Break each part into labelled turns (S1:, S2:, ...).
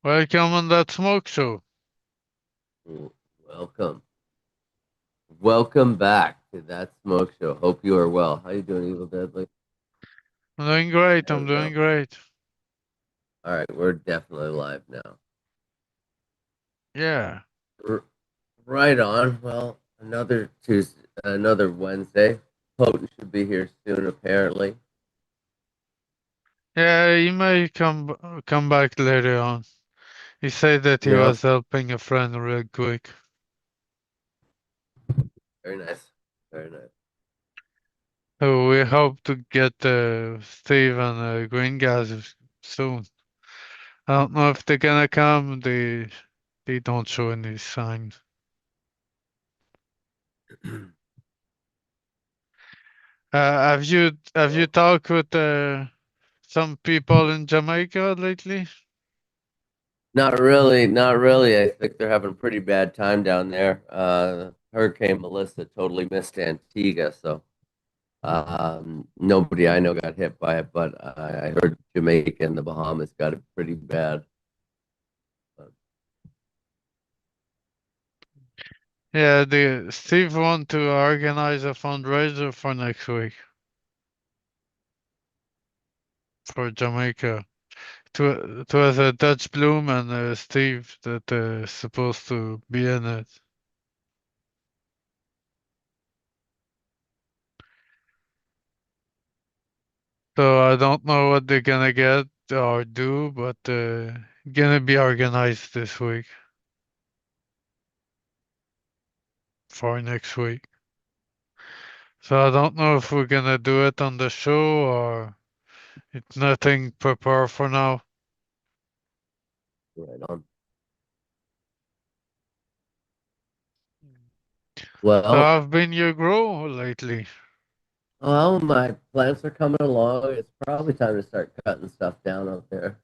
S1: Welcome on That Smoke Show.
S2: Mm, Welcome. Welcome back to That Smoke Show. Hope you are well. How you doing, Evil Deadly?
S1: I'm doing great.
S2: There
S1: I'm
S2: we
S1: doing
S2: go.
S1: great.
S2: All right, we're definitely live now.
S1: Yeah.
S2: R- right on. Well, another Tuesday, another Wednesday. Potent should be here soon, apparently.
S1: Yeah, he may come back later on. He said that he
S2: No,
S1: was helping a friend real quick.
S2: very nice. Very nice.
S1: So we hope to get Steve and Green Gas soon. I don't know if they're gonna come. They don't show any signs. Have you
S2: Well,
S1: talked with some people in Jamaica lately?
S2: not really. Not really. I think they're having a pretty bad time down there. Hurricane Melissa totally missed Antigua, so nobody I know got hit by it, but I heard Jamaica and the Bahamas got it pretty bad. But,
S1: Yeah, the Steve want to organize a fundraiser for next week for Jamaica. It was a Dutch Bloom and Steve that supposed to be in it. So I don't know what they're gonna get or do, but gonna be organized this week for next week. So I don't know if we're gonna do it on the show or it's nothing prepared for now.
S2: right on.
S1: So
S2: Well,
S1: I've been your grow lately.
S2: my plants are coming along. It's probably time to start cutting stuff down out there.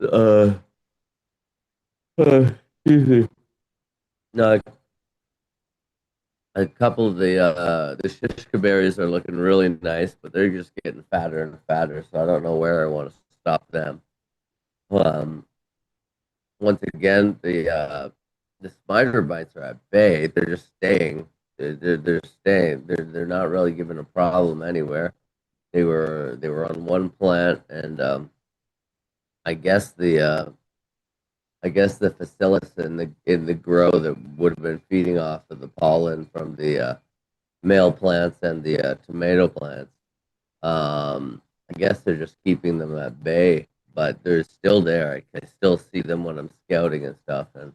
S2: Uh, Excuse me. No, a couple of the shishka berries are looking really nice, but they're just getting fatter and fatter. So I don't know where I want to stop them. Um, Once again, the spider bites are at bay. They're just staying. They're staying. They're not really giving a problem anywhere. They were on one plant, and I guess the uh, I guess the facilis in the grow that would have been feeding off of the pollen from the male plants and the tomato plants. I guess they're just keeping them at bay, but they're still there. I still see them when I'm scouting and stuff, and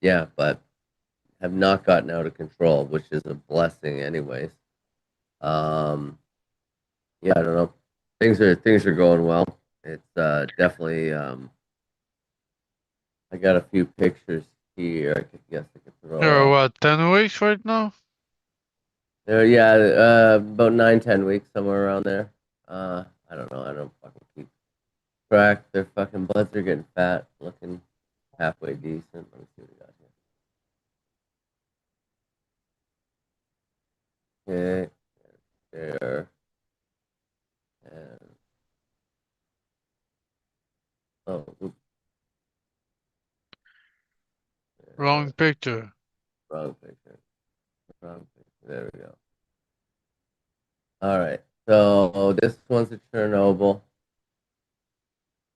S2: yeah, but have not gotten out of control, which is a blessing, anyways. Um, yeah, I don't know. Things are going well. It's definitely. I got a few pictures here. I could throw
S1: You're
S2: up.
S1: what, 10 weeks right now?
S2: Yeah, about 9, 10 weeks, somewhere around there. I don't know. I don't fucking keep track. Their fucking buds are getting fat, looking halfway decent. Let me see what we got here. Okay, there. And, oh, oops,
S1: Wrong picture.
S2: wrong picture. Wrong picture. There we go. All right. So this one's a Chernobyl.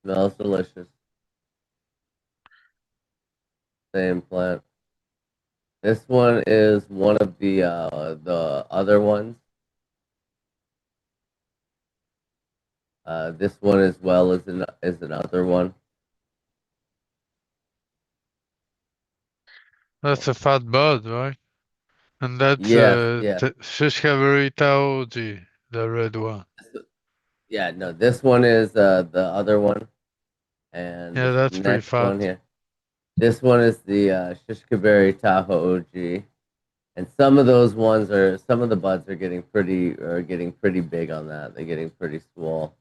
S2: Smells delicious. Same plant. This one is one of the other ones. This one as well is another one.
S1: That's a fat bud, right? And that's
S2: Yes, yeah,
S1: Shish Cabaret Taoji, the red one.
S2: yeah. No, this one is the other one, and
S1: Yeah,
S2: this
S1: that's pretty
S2: next one
S1: fat.
S2: here. This one is the Shishkaberry Tahoe OG, and some of the buds are getting pretty big on that. They're getting pretty swole.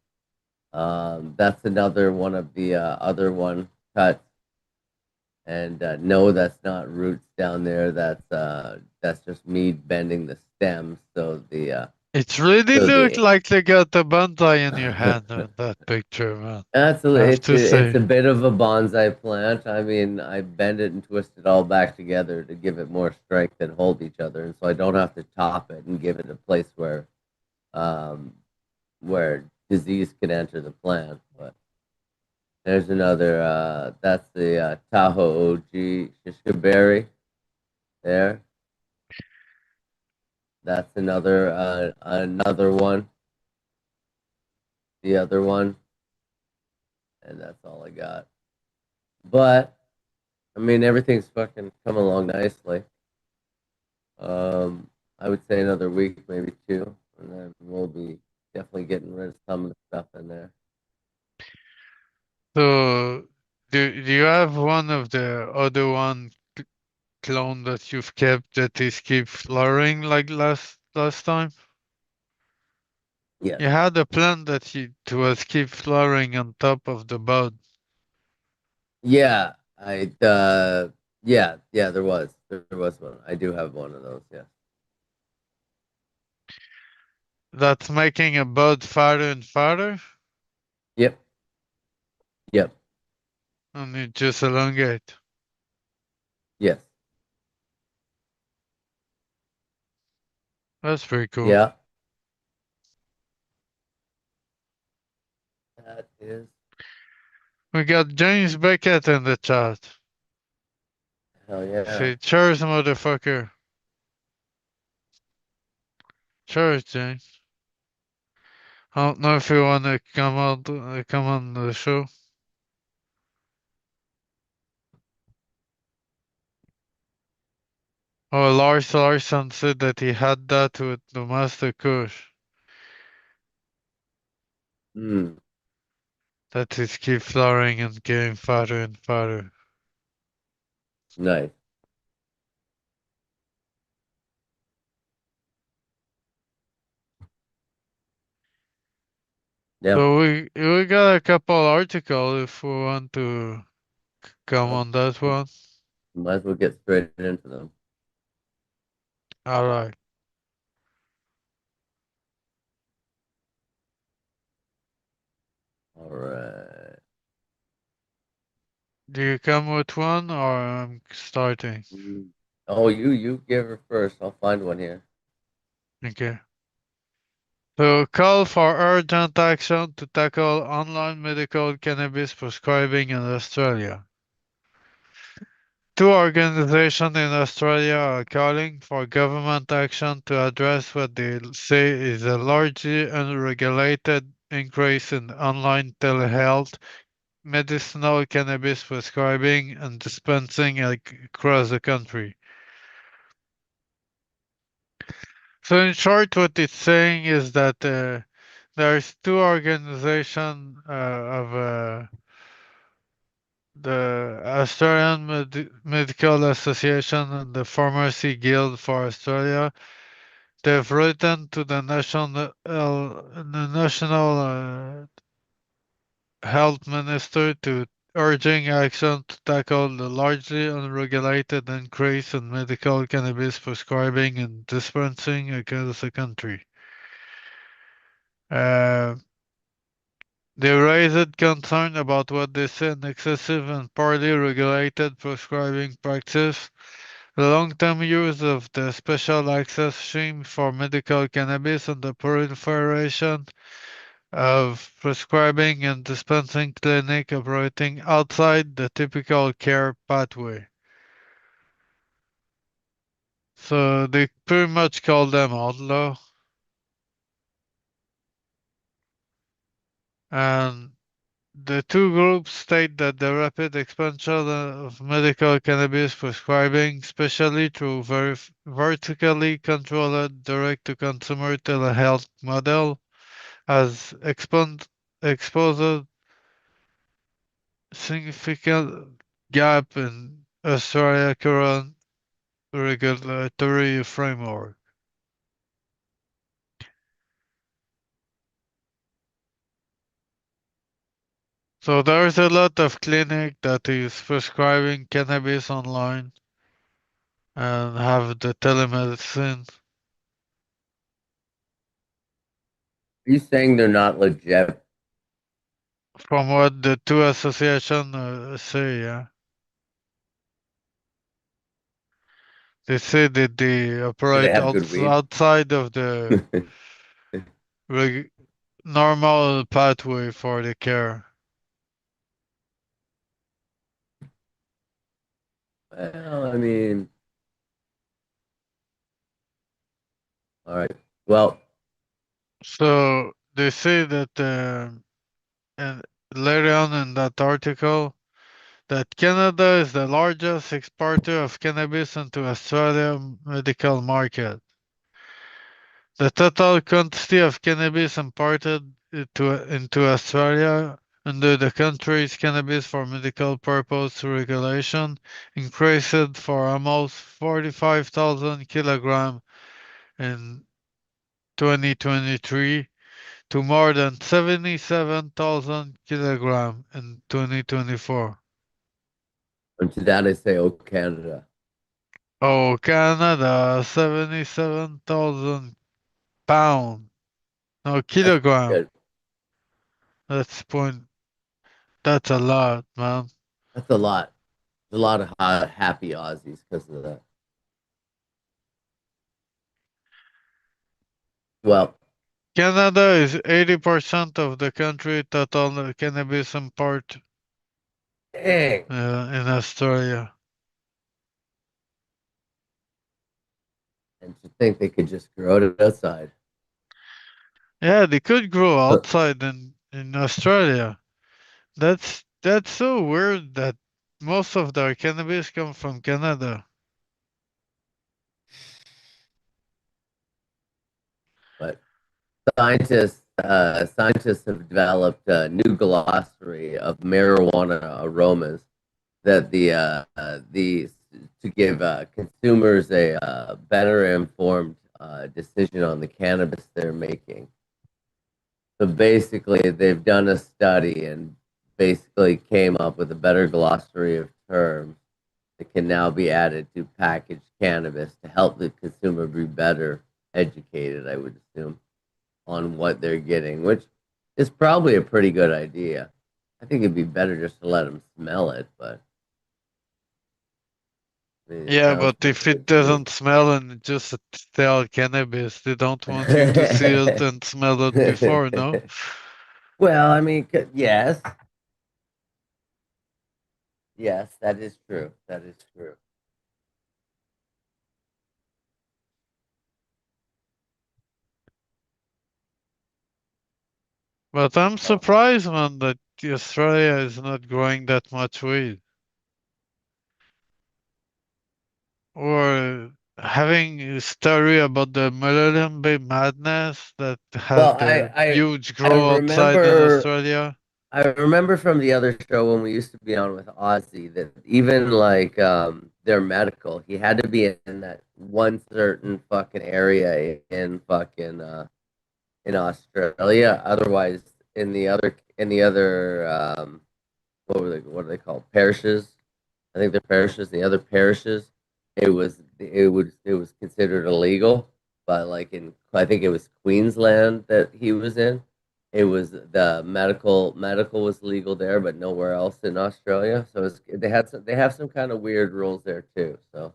S2: That's another one of the other one cuts. And no, that's not roots down there. That's just me bending the stems. So the
S1: It really
S2: So
S1: looked
S2: the
S1: like they got the bonsai in your hand in that picture, man. I
S2: Absolutely,
S1: have to
S2: it's
S1: say.
S2: a bit of a bonsai plant. I mean, I bend it and twist it all back together to give it more strength and hold each other, and so I don't have to top it and give it a place um, where disease can enter the plant. But there's another. That's the Tahoe OG shishka berry. There, that's another one. The other one, and that's all I got. But I mean, everything's fucking coming along nicely. I would say another week, maybe two, and then we'll be definitely getting rid of some of the stuff in there.
S1: So, do you have one of the other one clone that you've kept that is keep flowering like last time?
S2: Yes.
S1: You had a plant that it was keep flowering on top of the bud.
S2: Yeah. Yeah, there was one. I do have one of those. Yeah.
S1: That's making a bud fatter and fatter,
S2: Yep. Yep.
S1: and it just elongate.
S2: Yes.
S1: That's pretty cool.
S2: Yeah. That is
S1: We got James Beckett in the chat.
S2: hell yeah.
S1: Say cheers, motherfucker. Cheers, James. I don't know if you wanna come on the show. Oh, Lars Larsson said that he had that with the Master Kush.
S2: Mm,
S1: That is keep flowering and getting fatter and fatter.
S2: nice. Yep.
S1: So we got a couple articles if we want to come
S2: Well,
S1: on that one.
S2: might as well get straight into them.
S1: All right.
S2: All right.
S1: Do you come with one or I'm starting?
S2: Mm. Oh, you give her first. I'll find one here.
S1: Okay. So call for urgent action to tackle online medical cannabis prescribing in Australia. Two organizations in Australia are calling for government action to address what they say is a largely unregulated increase in online telehealth, medicinal cannabis prescribing and dispensing across the country. So in short, what it's saying is that there's two organizations of the Australian Medical Association and the Pharmacy Guild for Australia. They've written to the national health minister to urging action to tackle the largely unregulated increase in medical cannabis prescribing and dispensing across the country. Uh, they raised concern about what they say an excessive and poorly regulated prescribing practice, the long-term use of the special access scheme for medical cannabis, and the proliferation of prescribing and dispensing clinic operating outside the typical care pathway. So they pretty much call them outlaw. And the two groups state that the rapid expansion of medical cannabis prescribing, especially through vertically controlled direct-to-consumer telehealth model, has exposed significant gap in Australia's current regulatory framework. So there's a lot of clinic that is prescribing cannabis online and have the telemedicine.
S2: Are you saying they're not legit?
S1: From what the two association say, yeah. They say that they
S2: Do they
S1: operate
S2: have good weed?
S1: outside of the reg- normal pathway for the care.
S2: Well, I mean, all right. Well,
S1: So they say that, and later on in that article, that Canada is the largest exporter of cannabis into Australia medical market. The total quantity of cannabis imported into Australia under the country's cannabis for medical purpose regulation increased for almost 45,000 kilograms in 2023 to more than 77,000 kilograms in 2024.
S2: and to that I say, oh, Canada.
S1: Oh, Canada, 77,000 pounds. No,
S2: That's
S1: kilogram.
S2: good.
S1: That's point. That's a lot, man.
S2: That's a lot. There's a lot of happy Aussies because of that. Well,
S1: Canada is 80% of the country total cannabis import
S2: dang.
S1: in Australia.
S2: And to think they could just grow it outside.
S1: Yeah, they could grow outside in Australia. That's so weird that most of their cannabis come from Canada.
S2: But scientists have developed a new glossary of marijuana aromas that the to give consumers a better informed decision on the cannabis they're making. So basically, they've done a study and basically came up with a better glossary of terms that can now be added to packaged cannabis to help the consumer be better educated, I would assume, on what they're getting, which is probably a pretty good idea. I think it'd be better just to let them smell it, but I mean, it
S1: Yeah,
S2: sounds
S1: but
S2: pretty
S1: if it
S2: good to me.
S1: doesn't smell and just sell cannabis, they don't want you to see it and smell it before, no?
S2: Well, I mean, yes, yes, that is true. That is true.
S1: But I'm
S2: Well,
S1: surprised, man, that Australia is not growing that much weed. Or having a story about the Millennium Bay Madness that has
S2: well,
S1: the huge
S2: I
S1: grow outside in
S2: remember
S1: Australia.
S2: I remember from the other show when we used to be on with Ozzy that even like their medical, he had to be in that one certain fucking area in fucking in Australia. Otherwise, in the other what are they called? Parishes. I think they're parishes. The other parishes, it was considered illegal. But like in I think it was Queensland that he was in. It was the medical was legal there, but nowhere else in Australia. So they have some kind of weird rules there too. So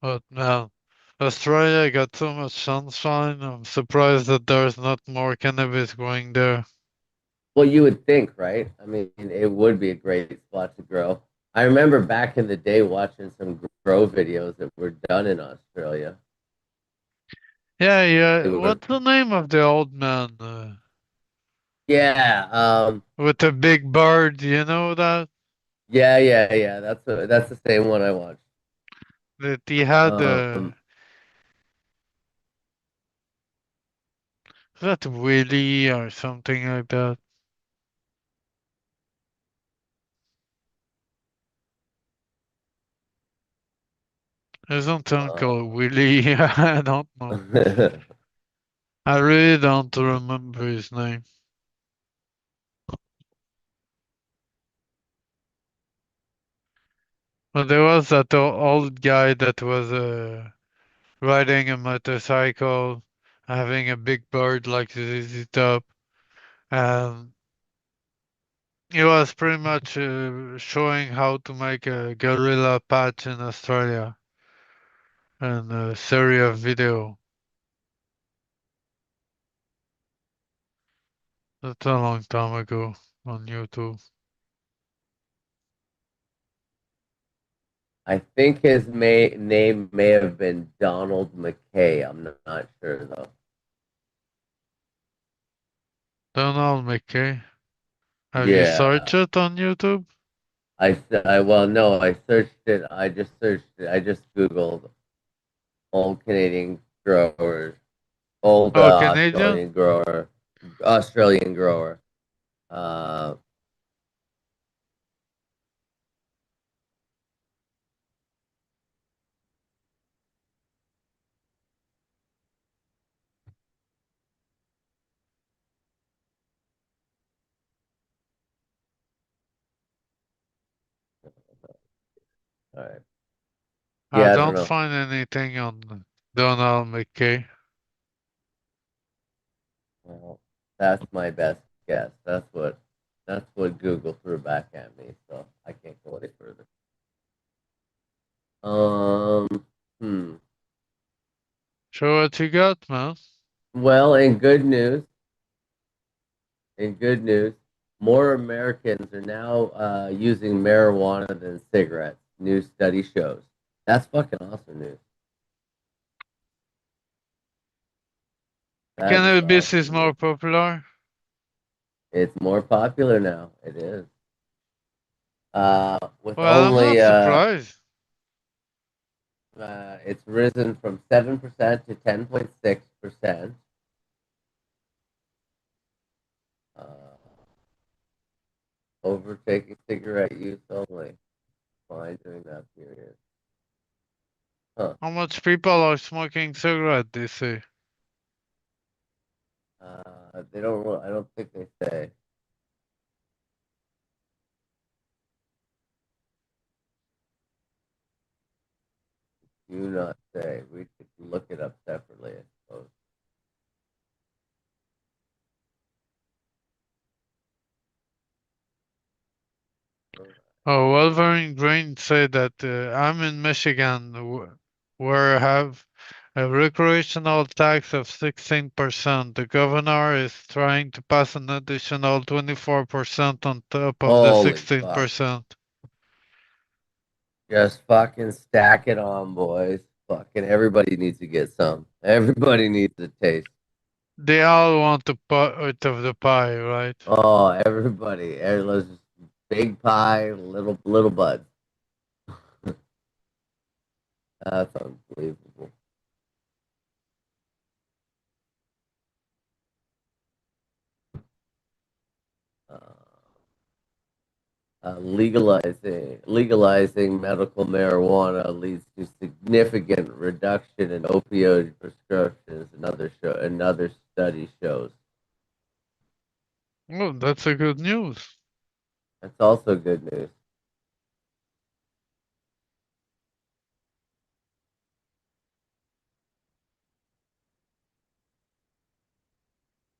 S1: But man, Australia got so much sunshine. I'm surprised that there's not more cannabis growing there.
S2: well, you would think, right? I mean, it would be a great spot to grow. I remember back in the day watching some grow videos that were done in Australia.
S1: Yeah,
S2: They
S1: yeah.
S2: were,
S1: What's the name of the old man
S2: yeah,
S1: with the big bird? You know that
S2: yeah. That's the same one I watched.
S1: that he had.
S2: Um,
S1: Is that Willie or something like that? Isn't Uncle
S2: uh,
S1: Willie? I don't know. I really don't remember his name. But there was that old guy that was riding a motorcycle, having a big bird like ZZ Top. And he was pretty much showing how to make a guerrilla patch in Australia and a series of video. That's a long time ago on YouTube.
S2: I think his name may have been Donald McKay. I'm not sure though.
S1: Donald McKay. Have you searched
S2: Yeah,
S1: it on YouTube?
S2: well, no, I searched it. I just searched it. I just Googled old Canadian growers, old
S1: Oh, Canadian?
S2: Australian grower. Uh, all right.
S1: I
S2: Yeah, I don't
S1: don't
S2: know.
S1: find anything on Donald McKay.
S2: Well, that's my best guess. That's what Google threw back at me. So I can't go any further. Um. Hmm.
S1: Show what you got, man.
S2: Well, in good news, more Americans are now using marijuana than cigarettes. New study shows. That's fucking awesome news. That is
S1: Cannabis is
S2: awesome news.
S1: more popular.
S2: It's more popular now. It is. With
S1: Well, I'm not
S2: only
S1: surprised.
S2: it's risen from 7% to 10.6%. Uh, overtaking cigarette use only. Fine during that period. Huh.
S1: How much people are smoking cigarette, they say.
S2: They don't. I don't think they say. Do not say. We could look it up separately, I suppose.
S1: Oh, Wolverine Green said that I'm in Michigan, where I have a recreational tax of 16%. The governor is trying to pass an additional 24% on top of the
S2: Holy fuck.
S1: 16%.
S2: Just fucking stack it on, boys. Fucking everybody needs to get some. Everybody needs a taste.
S1: They all want a part of the pie, right?
S2: Oh, everybody. Let's just big pie, little buds. That's unbelievable. Uh, legalizing medical marijuana leads to significant reduction in opioid prescriptions. Another study shows.
S1: Oh, that's a good news.
S2: That's also good news.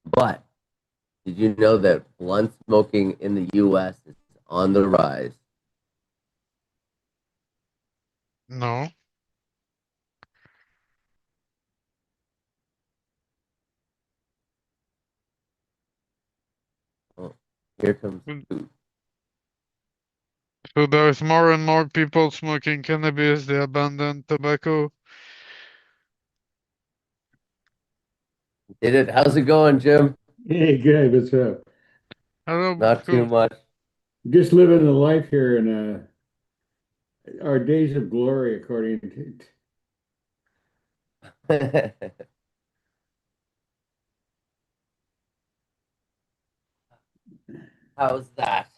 S2: But did you know that blunt smoking in the U.S. is on the rise?
S1: No.
S2: Oh, here comes two.
S1: So there's more and more people smoking cannabis, they abandon tobacco.
S2: Did it? How's it going, Jim?
S3: Hey, good. What's up?
S1: Hello,
S2: Not too
S1: cool.
S2: much.
S3: Just living the life here in our days of glory, according to.
S2: How's that?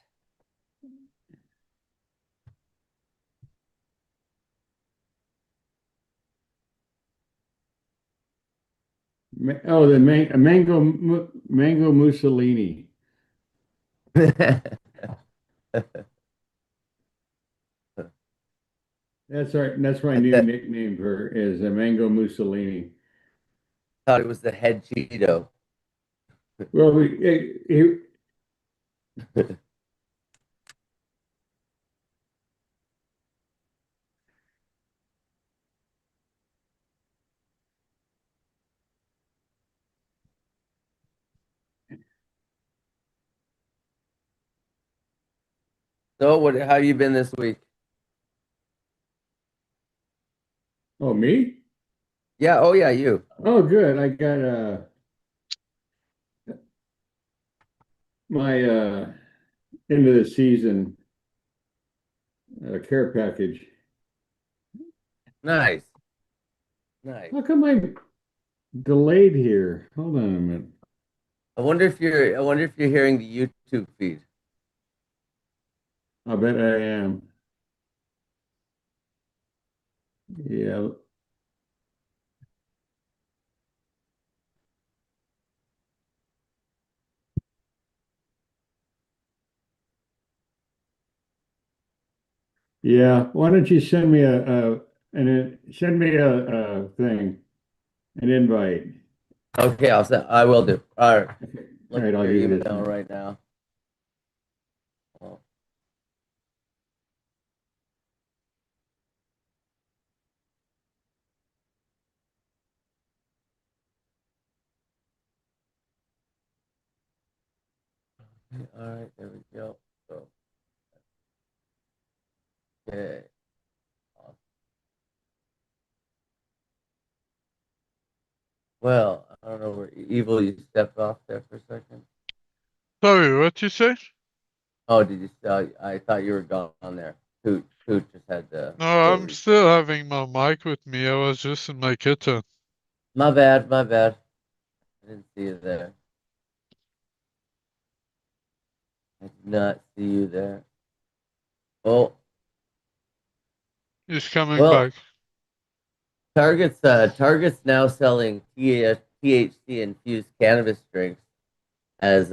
S3: Oh, the mango Mussolini. That's my
S2: I
S3: new nickname for is a Mango Mussolini.
S2: thought it was the head Cheeto.
S3: Well,
S2: So what? How you been this week?
S3: oh me?
S2: Yeah. Oh yeah, you.
S3: Oh, good. I got my end of the season care package.
S2: Nice. Nice.
S3: How come I delayed here? Hold on a minute.
S2: I wonder if you're hearing the YouTube feed.
S3: I bet I am. Yeah. Yeah. Why don't you send me send me a thing, an invite.
S2: Okay, I will do. All right.
S3: Okay. All right,
S2: Looking at
S3: I'll
S2: your
S3: give you this
S2: email
S3: one.
S2: right now. Oh, all right, there we go. So, okay. Awesome. Well, I don't know where evil you stepped off there for a second.
S1: Sorry, what you say?
S2: Oh, did you? I thought you were gone there. Toot just had to
S1: No,
S2: go.
S1: I'm still having my mic with me. I was just in my kitchen.
S2: My bad. My bad. I didn't see you there. I did not see you there. Oh,
S1: He's coming
S2: well,
S1: back.
S2: Target's now selling THC infused cannabis drinks as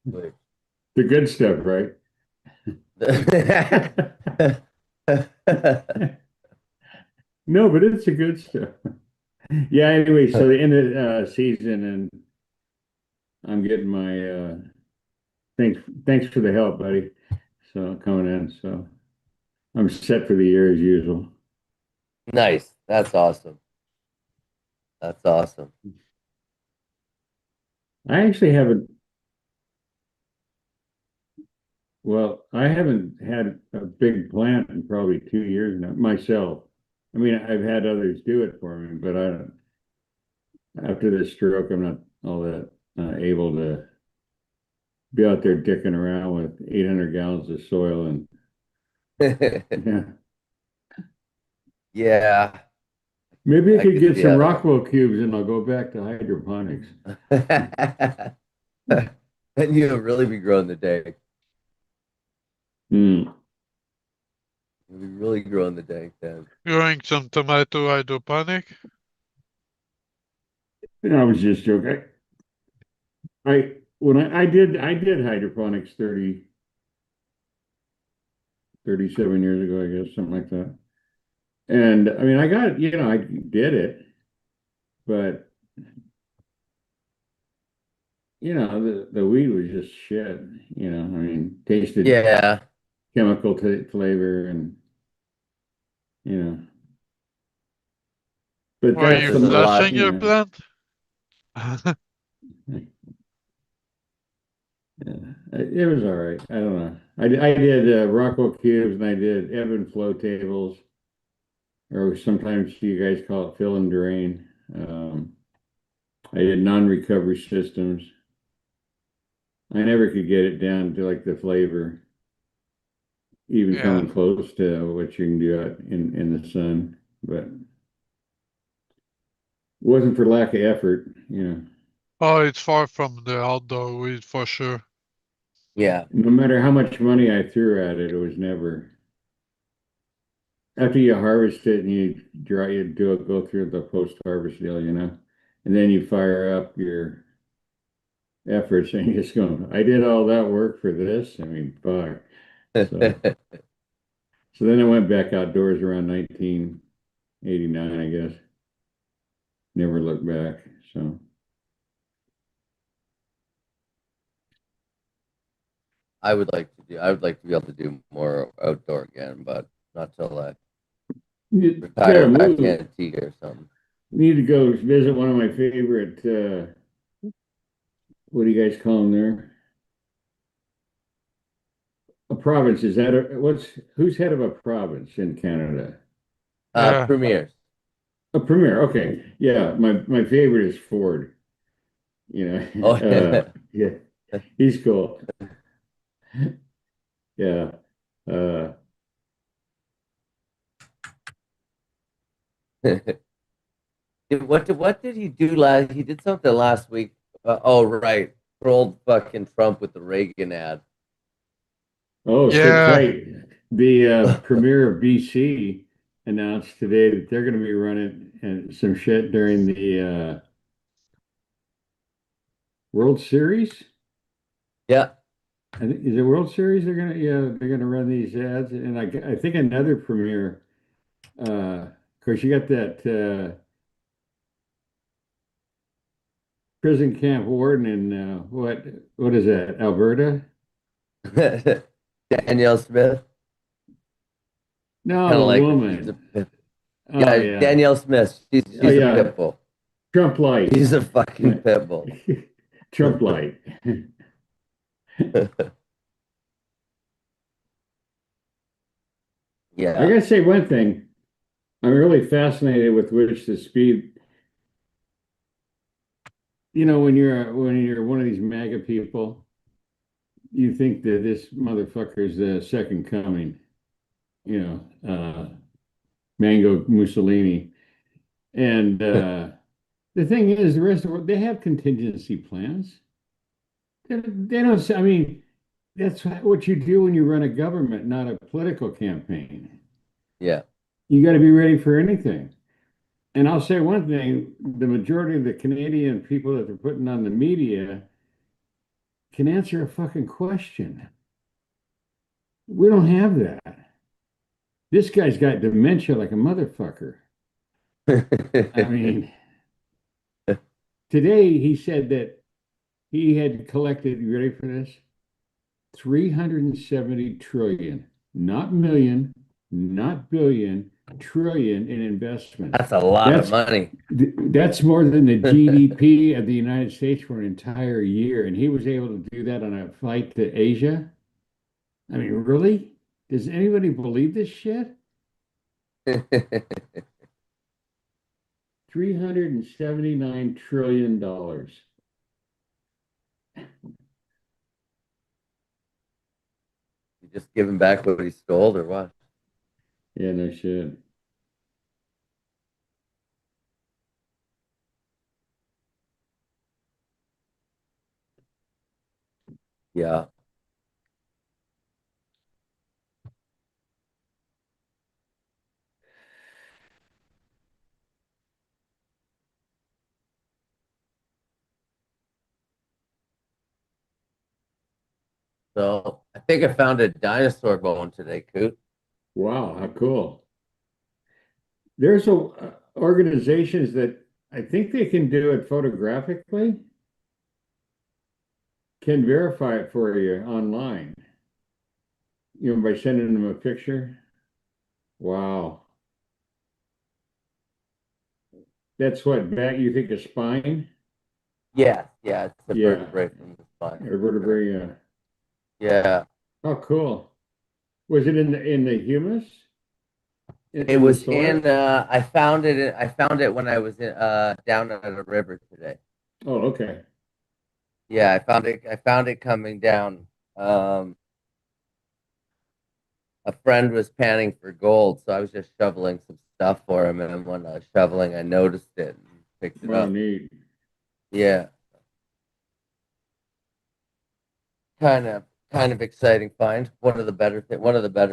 S2: which
S3: The good stuff, right? No, but it's the good stuff. Yeah, anyway, so the end of season and I'm getting my thanks for the help, buddy. So coming in. So I'm set for the year as usual.
S2: Nice. That's awesome. That's awesome.
S3: I actually haven't well, I haven't had a big plant in probably 2 years now myself. I mean, I've had others do it for me, but after this stroke, I'm not all that able to be out there dicking around with 800 gallons of soil and yeah.
S2: Yeah,
S3: Maybe I
S2: I
S3: could
S2: could
S3: get
S2: see
S3: some
S2: how that
S3: Rockwell cubes and I'll go back to hydroponics.
S2: would. And you'll really be growing the day.
S3: Mm.
S2: You'll be really growing the day then.
S1: Growing some tomato hydroponic.
S3: I was just joking. I did hydroponics 37 years ago, I guess, something like that. And I mean, I did it, but the weed was just shit. I mean, tasted
S2: Yeah.
S3: chemical flavor and, you know, but
S1: Were
S3: that's
S1: you
S2: There's
S3: some,
S2: a lot.
S1: flushing your plant?
S3: yeah, it was all right. I don't know. I did Rockwell cubes and I did ebb and flow tables, or sometimes you guys call it fill and drain. I did non-recovery systems. I never could get it down to like the flavor, even
S1: Yeah.
S3: coming close to what you can do out in the sun. But it wasn't for lack of effort.
S1: Oh, it's far from the outdoor weed for sure.
S2: Yeah.
S3: No matter how much money I threw at it, it was never. After you harvest it and you go through the post-harvest deal, and then you fire up your efforts and you just go, I did all that work for this. I mean, fuck. So then I went back outdoors around 1989, I guess. Never looked back. So
S2: I would like to be able to do more outdoor again, but not till I
S3: you gotta
S2: retire back to
S3: move.
S2: Antigua or something.
S3: Need to go visit one of my favorite. What do you guys call them there? A province. Is that who's head of a province in Canada?
S1: Yeah.
S2: Premiers.
S3: A premier. Okay, yeah. My favorite is Ford. You
S2: Oh,
S3: know, yeah, he's cool. Yeah. Uh,
S2: what did he do last? He did something last week. Oh, right, trolled fucking Trump with the Reagan ad.
S3: oh, sit
S1: Yeah.
S3: tight. The premier of BC announced today that they're going to be running some shit during the World Series.
S2: Yeah.
S3: I think is it World Series? They're gonna run these ads, and I think another premier. Of course, you got that prison camp warden in what is that? Alberta?
S2: Danielle Smith,
S3: No,
S2: kind of
S3: the
S2: like her. She's a
S3: woman.
S2: pit.
S3: Oh
S2: Yeah,
S3: yeah.
S2: Danielle Smith.
S3: Oh
S2: She's a
S3: yeah.
S2: pit bull.
S3: Trump light.
S2: She's a fucking pit bull.
S3: Trump light. I
S2: Yeah.
S3: gotta say one thing. I'm really fascinated with which the speed. You know, when you're one of these MAGA people, you think that this motherfucker's the second coming. You know, Mango Mussolini. And the thing is, the rest of the world, they have contingency plans. They don't, I mean, that's what you do when you run a government, not a political campaign.
S2: Yeah.
S3: You got to be ready for anything. And I'll say one thing, the majority of the Canadian people that they're putting on the media can answer a fucking question. We don't have that. This guy's got dementia like a motherfucker. I mean, today he said that he had collected, you ready for this? 370 trillion, not million, not billion, trillion in investments.
S2: That's a lot of
S3: That's
S2: money.
S3: that's more than the GDP of the United States for an entire year. And he was able to do that on a flight to Asia. I mean, really? Does anybody believe this shit? $379 trillion.
S2: You just give him back what he stole or what?
S3: Yeah, no shit.
S2: Yeah. So I think I found a dinosaur bone today, Coot.
S3: Wow, how cool. There's organizations that I think they can do it photographically, can verify it for you online, by sending them a picture. Wow. That's what back you think a spine?
S2: Yeah, yeah, it's a
S3: Yeah.
S2: vertebrae from the spine.
S3: A vertebrae, yeah.
S2: Yeah.
S3: Oh, cool. Was it in the humus?
S2: It
S3: In the
S2: was
S3: soil?
S2: in I found it when I was down at a river today.
S3: Oh, okay.
S2: Yeah, I found it coming down. Um a friend was panning for gold, so I was just shoveling some stuff for him, and when I was shoveling I noticed it and picked it
S3: Wow,
S2: up.
S3: neat.
S2: Yeah. Kind of exciting find. One of the better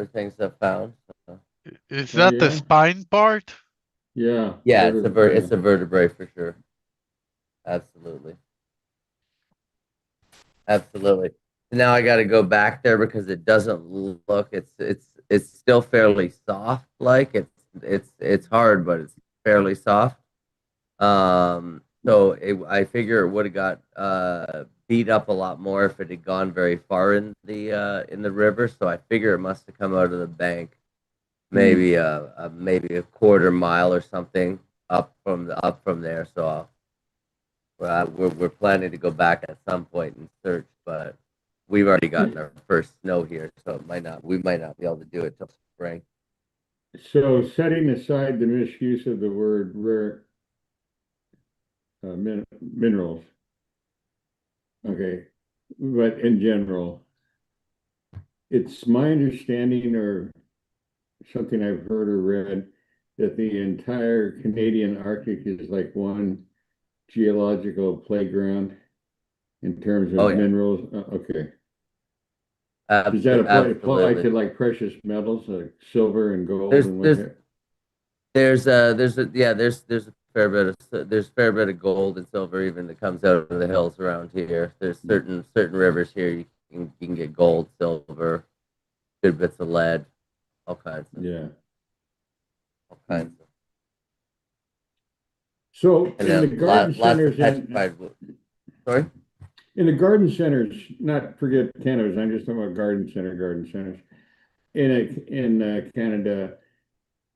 S2: things I've found. So,
S1: Is
S3: Oh
S1: that the
S3: yeah.
S1: spine part?
S3: Yeah.
S2: yeah, it's
S3: Vertebrae.
S2: a vertebrae for sure. Absolutely. Absolutely. now I got to go back there because it doesn't look. It's still fairly soft. Like it's hard, but it's fairly soft. I figure it would have got beat up a lot more if it had gone very far in the river. So I figure it must have come out of the bank,
S3: Mm.
S2: maybe a quarter mile or something up from there. We're planning to go back at some point and search, but we've already gotten our first snow here, so we might not be able to do it till spring.
S3: So setting aside the misuse of the word rare minerals, okay, but in general, it's my understanding or something I've heard or read that the entire Canadian Arctic is like one geological playground in terms
S2: Oh
S3: of
S2: yeah,
S3: minerals. Okay. Does that apply to
S2: absolutely.
S3: like precious metals like silver and gold
S2: There's
S3: and what
S2: there's
S3: have?
S2: there's a fair bit of gold and silver even that comes out of the hills around here. There's certain rivers here you can get gold, silver, good bits of lead, all kinds of
S3: Yeah.
S2: all kinds of,
S3: So
S2: and then lots of
S3: in
S2: petrified. Sorry.
S3: the garden centers, not forget cannabis, I'm just talking about garden centers in Canada,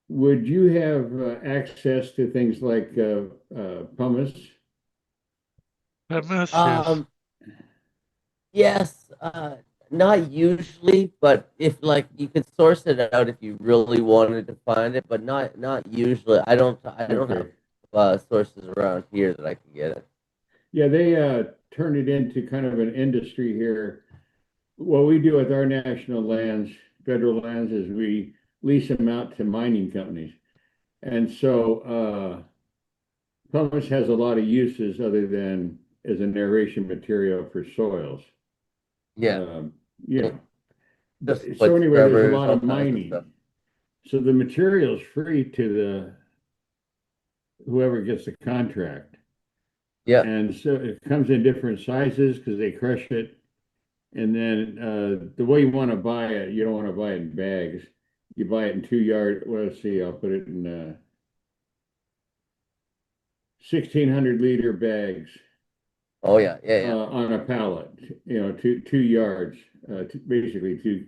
S3: would you have access to things like pumice?
S1: MS, yes.
S2: Um, yes, not usually, but if like you could source it out if you really wanted to find it, but not usually. I don't have
S3: Okay.
S2: sources around here that I can get it.
S3: Yeah, they turned it into kind of an industry here. What we do with our national lands, federal lands, is we lease them out to mining companies. And so pumice has a lot of uses other than as an aeration material for soils.
S2: Yeah,
S3: Um, you
S2: it
S3: know,
S2: just
S3: so
S2: wood
S3: anyway, there's a
S2: scrubbers,
S3: lot
S2: all
S3: of
S2: kinds of stuff.
S3: mining. So the material is free to the whoever gets the contract.
S2: Yeah.
S3: And so it comes in different sizes because they crush it. And then the way you want to buy it, you don't want to buy it in bags. You buy it in 2 yard. Well, let's see, I'll put it in 1,600 liter bags
S2: Oh yeah, yeah, yeah.
S3: on a pallet. You know, 2 yards, basically two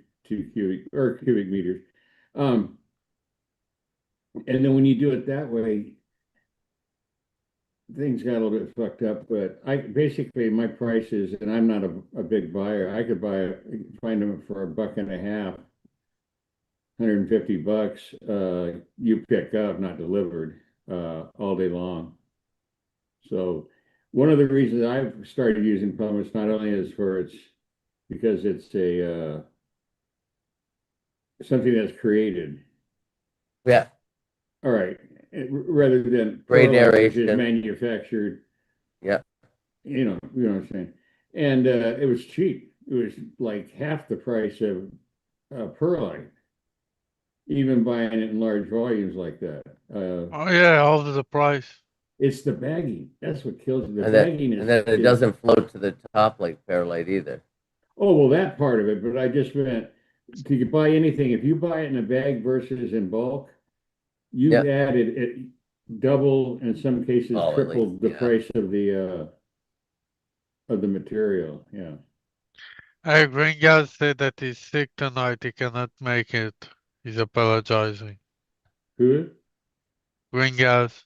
S3: cubic meters. Um, and then when you do it that way, things got a little bit fucked up. But I basically my price is, and I'm not a big buyer. I could find them for $1.50, 150 bucks. You pick up, not delivered, all day long. So one of the reasons I've started using pumice not only is for its because it's a something that's created.
S2: Yeah.
S3: All right, rather than
S2: Great
S3: perlite, which is
S2: narration.
S3: manufactured.
S2: Yeah.
S3: You know what I'm saying. And it was cheap. It was like half the price of perlite, even buying it in large volumes like that.
S1: Oh yeah, all of the price.
S3: It's the bagging. That's what kills it. The
S2: And
S3: bagging
S2: then it
S3: is
S2: doesn't float to the top like perlite either.
S3: oh well that part of it, but I just meant to buy anything. If you buy it in a bag versus in bulk, you've
S2: Yeah.
S3: added it double, in some cases
S2: Oh, at least,
S3: tripled the
S2: yeah.
S3: price of the material. Yeah.
S1: Gringas said that he's sick tonight. He cannot make it. He's apologizing.
S3: Who?
S1: Gringas,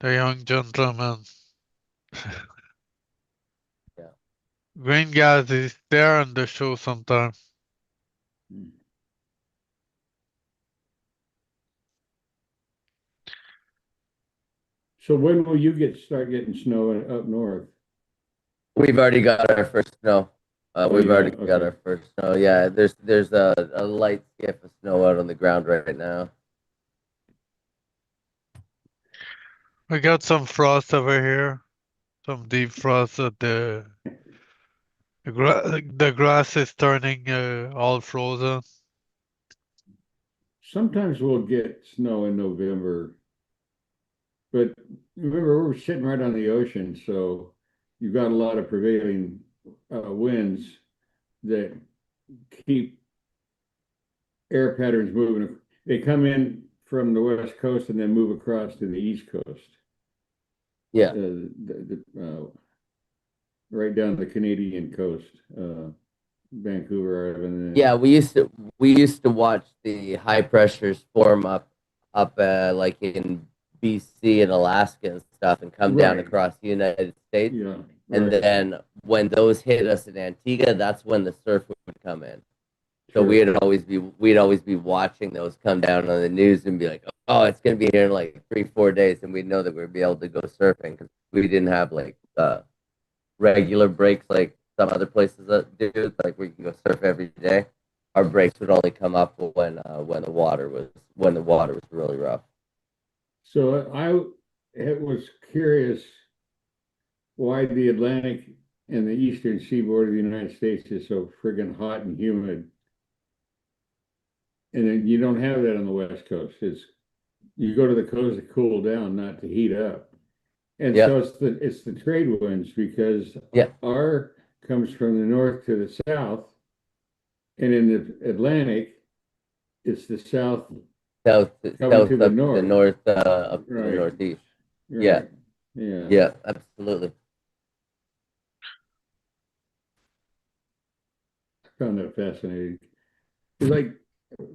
S1: the young gentleman.
S2: Yeah.
S1: Gringas is there on the show sometime.
S3: So when will you start getting snow up north?
S2: We've already got our first snow.
S3: Oh,
S2: We've
S3: you
S2: already
S3: have?
S2: got
S3: Okay.
S2: our first snow. Yeah, there's a light skip of snow out on the ground right now.
S1: We got some frost over here. Some deep frost at the grass is turning all frozen.
S3: Sometimes we'll get snow in November, but remember we're sitting right on the ocean, so you've got a lot of prevailing winds that keep air patterns moving. They come in from the west coast and then move across to the east coast.
S2: Yeah.
S3: Right down the Canadian coast, Vancouver Island.
S2: Yeah, we used to watch the high pressures form up like in BC and Alaska and stuff, and come down
S3: Right.
S2: across the United States.
S3: Yeah.
S2: And
S3: Right.
S2: then when those hit us in Antigua, that's when the surf would come in. So
S3: Sure.
S2: we'd always be watching those come down on the news and be like, oh, it's gonna be here in like 3-4 days, and we'd know that we'd be able to go surfing because we didn't have like regular breaks like some other places that do, like where you can go surf every day. Our breaks would only come up when the water was really rough.
S3: So it was curious why the Atlantic and the eastern seaboard of the United States is so friggin' hot and humid. And then you don't have that on the West Coast. You go to the coast to cool down, not to heat up. And
S2: Yeah,
S3: so it's the trade winds because
S2: yeah,
S3: our comes from the north to the south, and in the Atlantic, it's the south coming to
S2: south
S3: the
S2: up to the
S3: north.
S2: north, up to the
S3: Right.
S2: northeast. Yeah,
S3: Right. Yeah.
S2: yeah, absolutely.
S3: I found that fascinating. Like,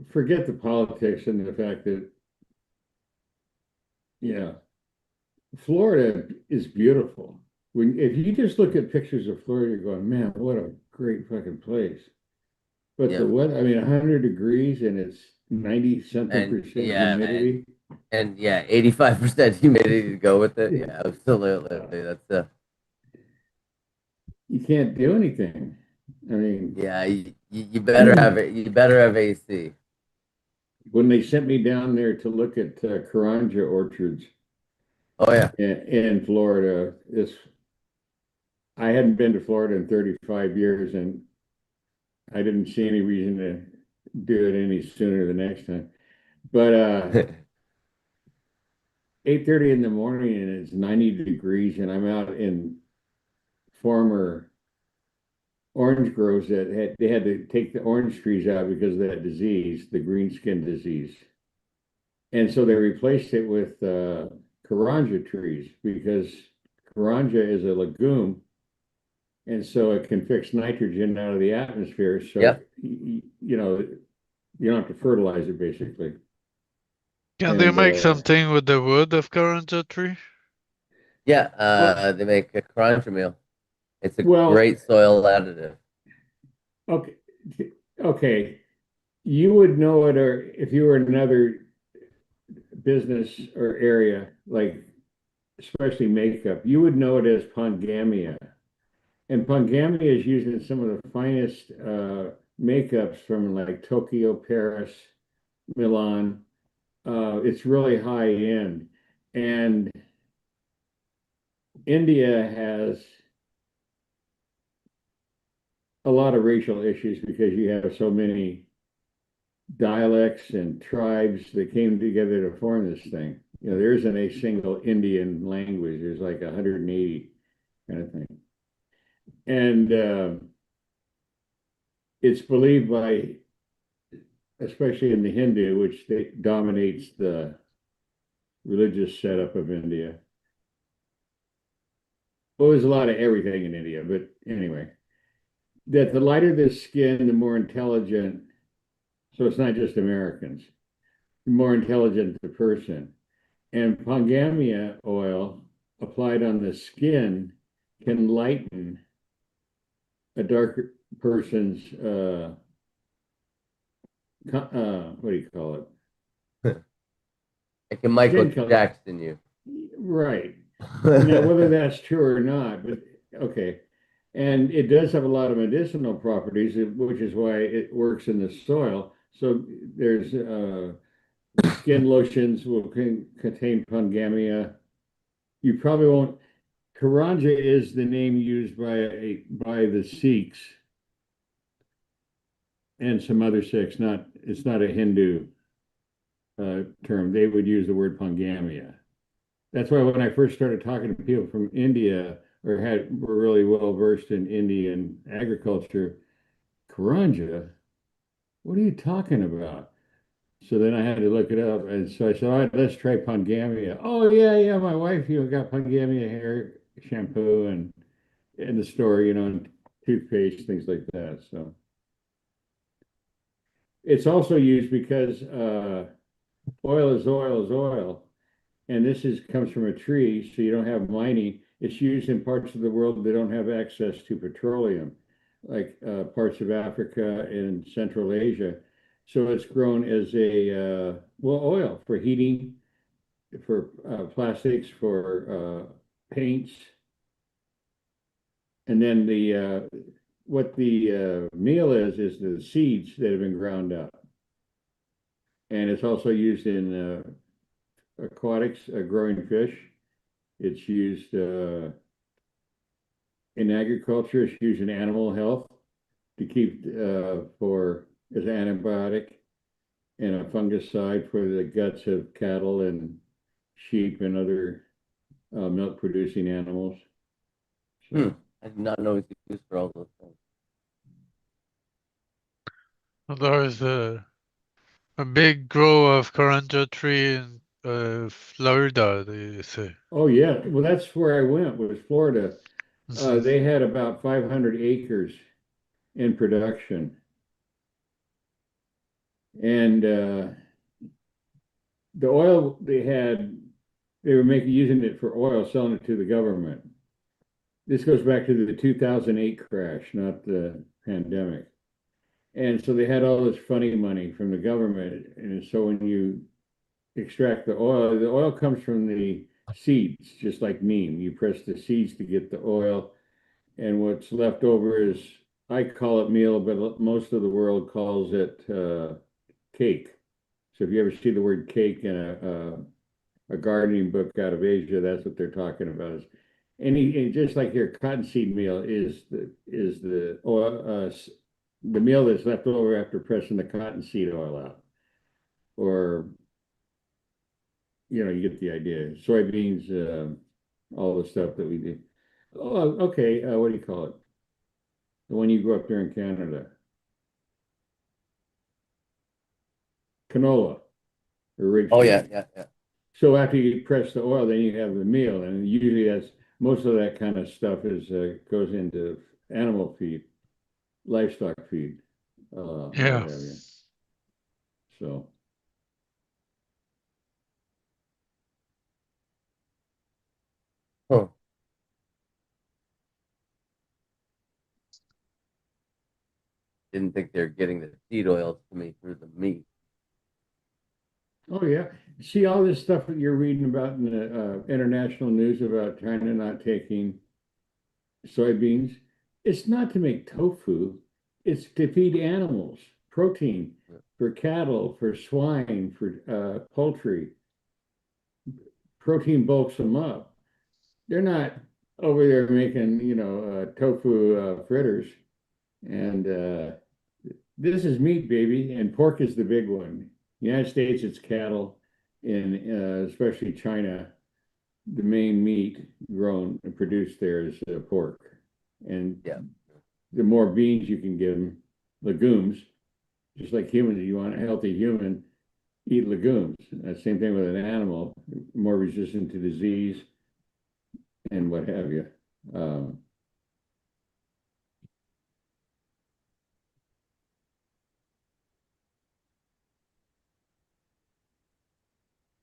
S3: forget the politics and the fact that, yeah, Florida is beautiful. If you just look at pictures of Florida, you're going, man, what a great fucking place. But
S2: Yeah,
S3: the weather, I mean, 100 degrees and it's 90 something
S2: and
S3: percent humidity.
S2: 85% humidity to go with it.
S3: Yeah.
S2: Yeah, absolutely. That's
S3: You can't do anything. I mean,
S2: yeah. You better have it. You better have AC.
S3: when they sent me down there to look at Karanja orchards
S2: Oh yeah.
S3: in Florida, I hadn't been to Florida in 35 years, and I didn't see any reason to do it any sooner the next time. But 8:30 in the morning and it's 90 degrees, and I'm out in former orange groves they had to take the orange trees out because of that disease, the green skin disease. And so they replaced it with Karanja trees because Karanja is a legume, and so it can fix nitrogen out of the atmosphere. So,
S2: Yep.
S3: you know, you don't have to fertilize it basically.
S1: Can they
S3: And
S1: make something with the wood of Karanja tree?
S2: Yeah.
S3: well,
S2: They make a crunch meal. It's a
S3: well,
S2: great soil additive.
S3: okay, okay. You would know it, or if you were in another business or area, like especially makeup, you would know it as Pongamia. And Pongamia is used in some of the finest makeups from like Tokyo, Paris, Milan. It's really high end. And India has a lot of racial issues because you have so many dialects and tribes that came together to form this thing. You know, there isn't a single Indian language. There's like 180 kind of thing. And it's believed by, especially in the Hindu, which dominates the religious setup of India. Well, there's a lot of everything in India, but anyway, that the lighter the skin, the more intelligent. So it's not just Americans, the more intelligent the person. And Pongamia oil applied on the skin can lighten a darker person's what do you call it?
S2: It can Michael
S3: Skin color.
S2: Jackson you.
S3: Right. Now, whether that's true or not, but okay. And it does have a lot of medicinal properties, which is why it works in the soil. So there's skin lotions will contain Pongamia. You probably won't. Karanja is the name used by the Sikhs and some other Sikhs. It's not a Hindu term. They would use the word Pongamia. That's why when I first started talking to people from India, were really well versed in Indian agriculture. Karanja, what are you talking about? So then I had to look it up, and so I said, all right, let's try Pangamia. Oh yeah, yeah, my wife, got Pangamia hair shampoo and in the store, and toothpaste, things like that. So it's also used because oil is oil is oil, and this is comes from a tree, so you don't have mining. It's used in parts of the world that don't have access to petroleum, like parts of Africa and Central Asia. So it's grown as a oil for heating, for plastics, for paints, and then the what the meal is the seeds that have been ground up, and it's also used in aquatics, growing fish. It's used in agriculture. It's used in animal health to keep for as an antibiotic and a fungicide for the guts of cattle and sheep and other milk producing animals.
S2: Hmm.
S3: So,
S2: I did not know it's used for all those things.
S1: There's a big grove of Karanja tree in Florida, they say.
S3: oh yeah, well that's where I went was Florida.
S1: Mhm.
S3: They had about 500 acres in production, and the oil they were making using it for oil, selling it to the government. This goes back to the 2008 crash, not the pandemic. And so they had all this funny money from the government. And so when you extract the oil comes from the seeds, just like neem. You press the seeds to get the oil. And what's left over is, I call it meal, but most of the world calls it cake. So if you ever see the word cake in a gardening book out of Asia, that's what they're talking about. Is and just like here, cottonseed meal is the oil, the meal that's left over after pressing the cottonseed oil out, or you get the idea. Soybeans, all the stuff that we do. Oh, okay. What do you call it? The one you grew up there in Canada, canola or
S2: Oh yeah,
S3: rapeseed.
S2: yeah, yeah.
S3: So after you press the oil, then you have the meal, and usually that's most of that kind of stuff is goes into animal feed, livestock feed, and what
S1: Yeah.
S3: have you. So,
S2: Huh. Didn't think they were getting the seed oils to me through the meat.
S3: oh yeah, see all this stuff that you're reading about in the international news about China not taking soybeans. It's not to make tofu; it's to feed animals, protein for cattle, for swine, for poultry. Protein bulks them up. They're not over there making, tofu fritters. And this is meat, baby, and pork is the big one. United States, it's cattle. In especially China, the main meat grown and produced there is pork. And
S2: Yeah.
S3: the more beans you can give them, legumes, just like humans, you want a healthy human, eat legumes. Same thing with an animal, more resistant to disease and what have you. Um,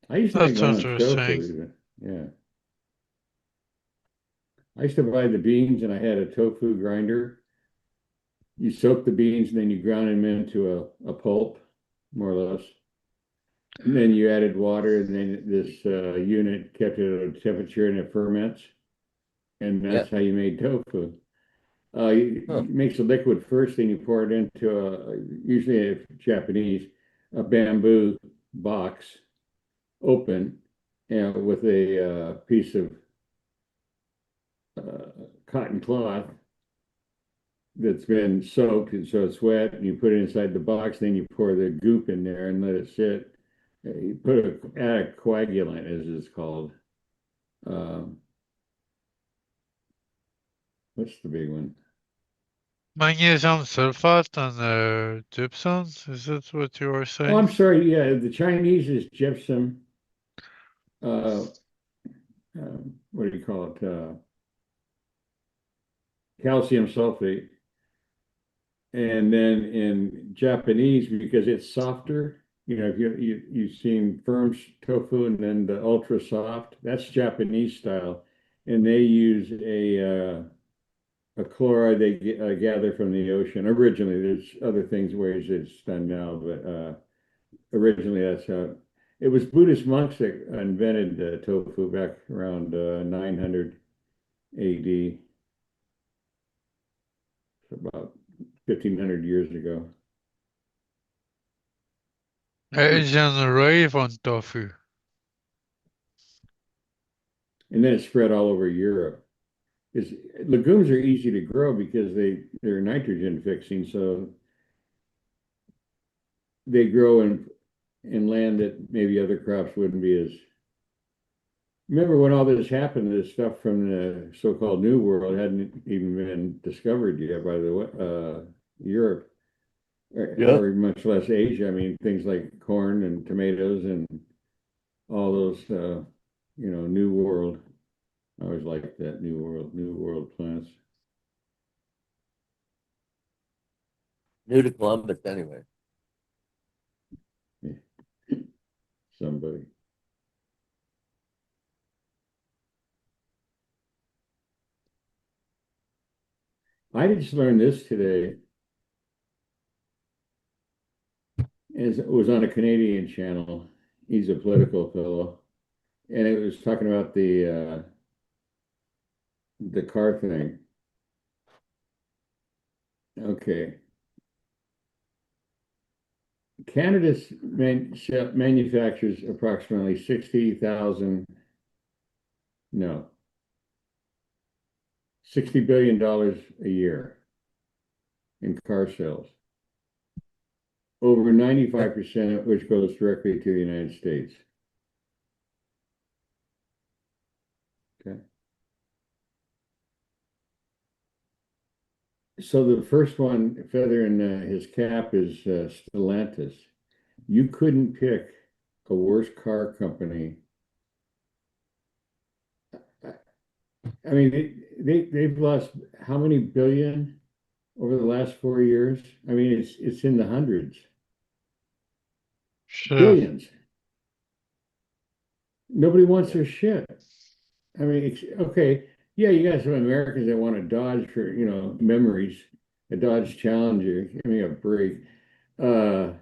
S3: I used to make
S1: That's
S3: my own
S1: interesting.
S3: tofu even. Yeah. I used to buy the beans and I had a tofu grinder. You soak the beans and then you ground them into a pulp, more or less. And then you added water and then this unit kept it at a temperature and it ferments. And
S2: Yeah.
S3: that's how you made tofu.
S2: Huh.
S3: It makes a liquid first, then you pour it into usually if Japanese, a bamboo box open with a piece of cotton cloth that's been soaked and so it's wet, and you put it inside the box, then you pour the goop in there and let it sit. You add a coagulant, as it's called. Um, What's the big one?
S1: Magnesium sulfate and gypsum. Is that what you were
S3: Oh,
S1: saying?
S3: I'm sorry. Yeah, the Chinese is gypsum. Uh, what do you call it? Calcium sulfate. And then in Japanese, because it's softer, if you've seen firm tofu and then the ultra soft, that's Japanese style, and they use a chloride they gather from the ocean. Originally, there's other things ways it's done now, but originally that's how it was. Buddhist monks that invented tofu back around 900 AD, about 1500 years ago.
S1: Asian rave on tofu.
S3: And then it spread all over Europe. Is legumes are easy to grow because they're nitrogen fixing, so they grow in land that maybe other crops wouldn't be as. Remember when all this happened, this stuff from the so-called New World hadn't even been discovered yet by the Europe
S2: Yeah.
S3: or much less Asia. I mean, things like corn and tomatoes and all those, New World. I always liked that New World plants.
S2: New to Columbus anyway.
S3: Yeah, somebody. I just learned this today. As it was on a Canadian channel. He's a political fellow, and it was talking about the car thing. Okay, Canada manufactures approximately 60,000, no, $60 billion a year in car sales. Over 95% of which goes directly to the United States. Okay. So the first one feather in his cap is Stellantis. You couldn't pick a worse car company. I mean, they've lost how many billion over the last 4 years? I mean, it's in the hundreds,
S1: Sure.
S3: billions. Nobody wants their shit. I mean, okay, yeah, you got some Americans that want a Dodge for, memories, a Dodge Challenger. Give me a break. Uh,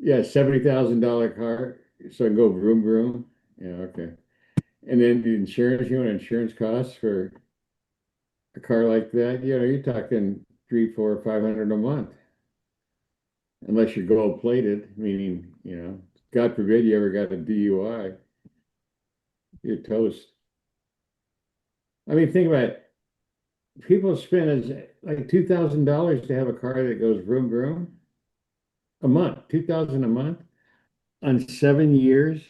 S3: yeah, $70,000 car, so I can go vroom vroom. Yeah, okay. And then the insurance, you know what insurance costs for a car like that? You're talking 3, 4, 500 a month, unless you're gold plated, meaning, God forbid you ever got a DUI, you're toast. I mean, think about it. People spend like $2,000 to have a car that goes vroom vroom a month, 2,000 a month on 7 years,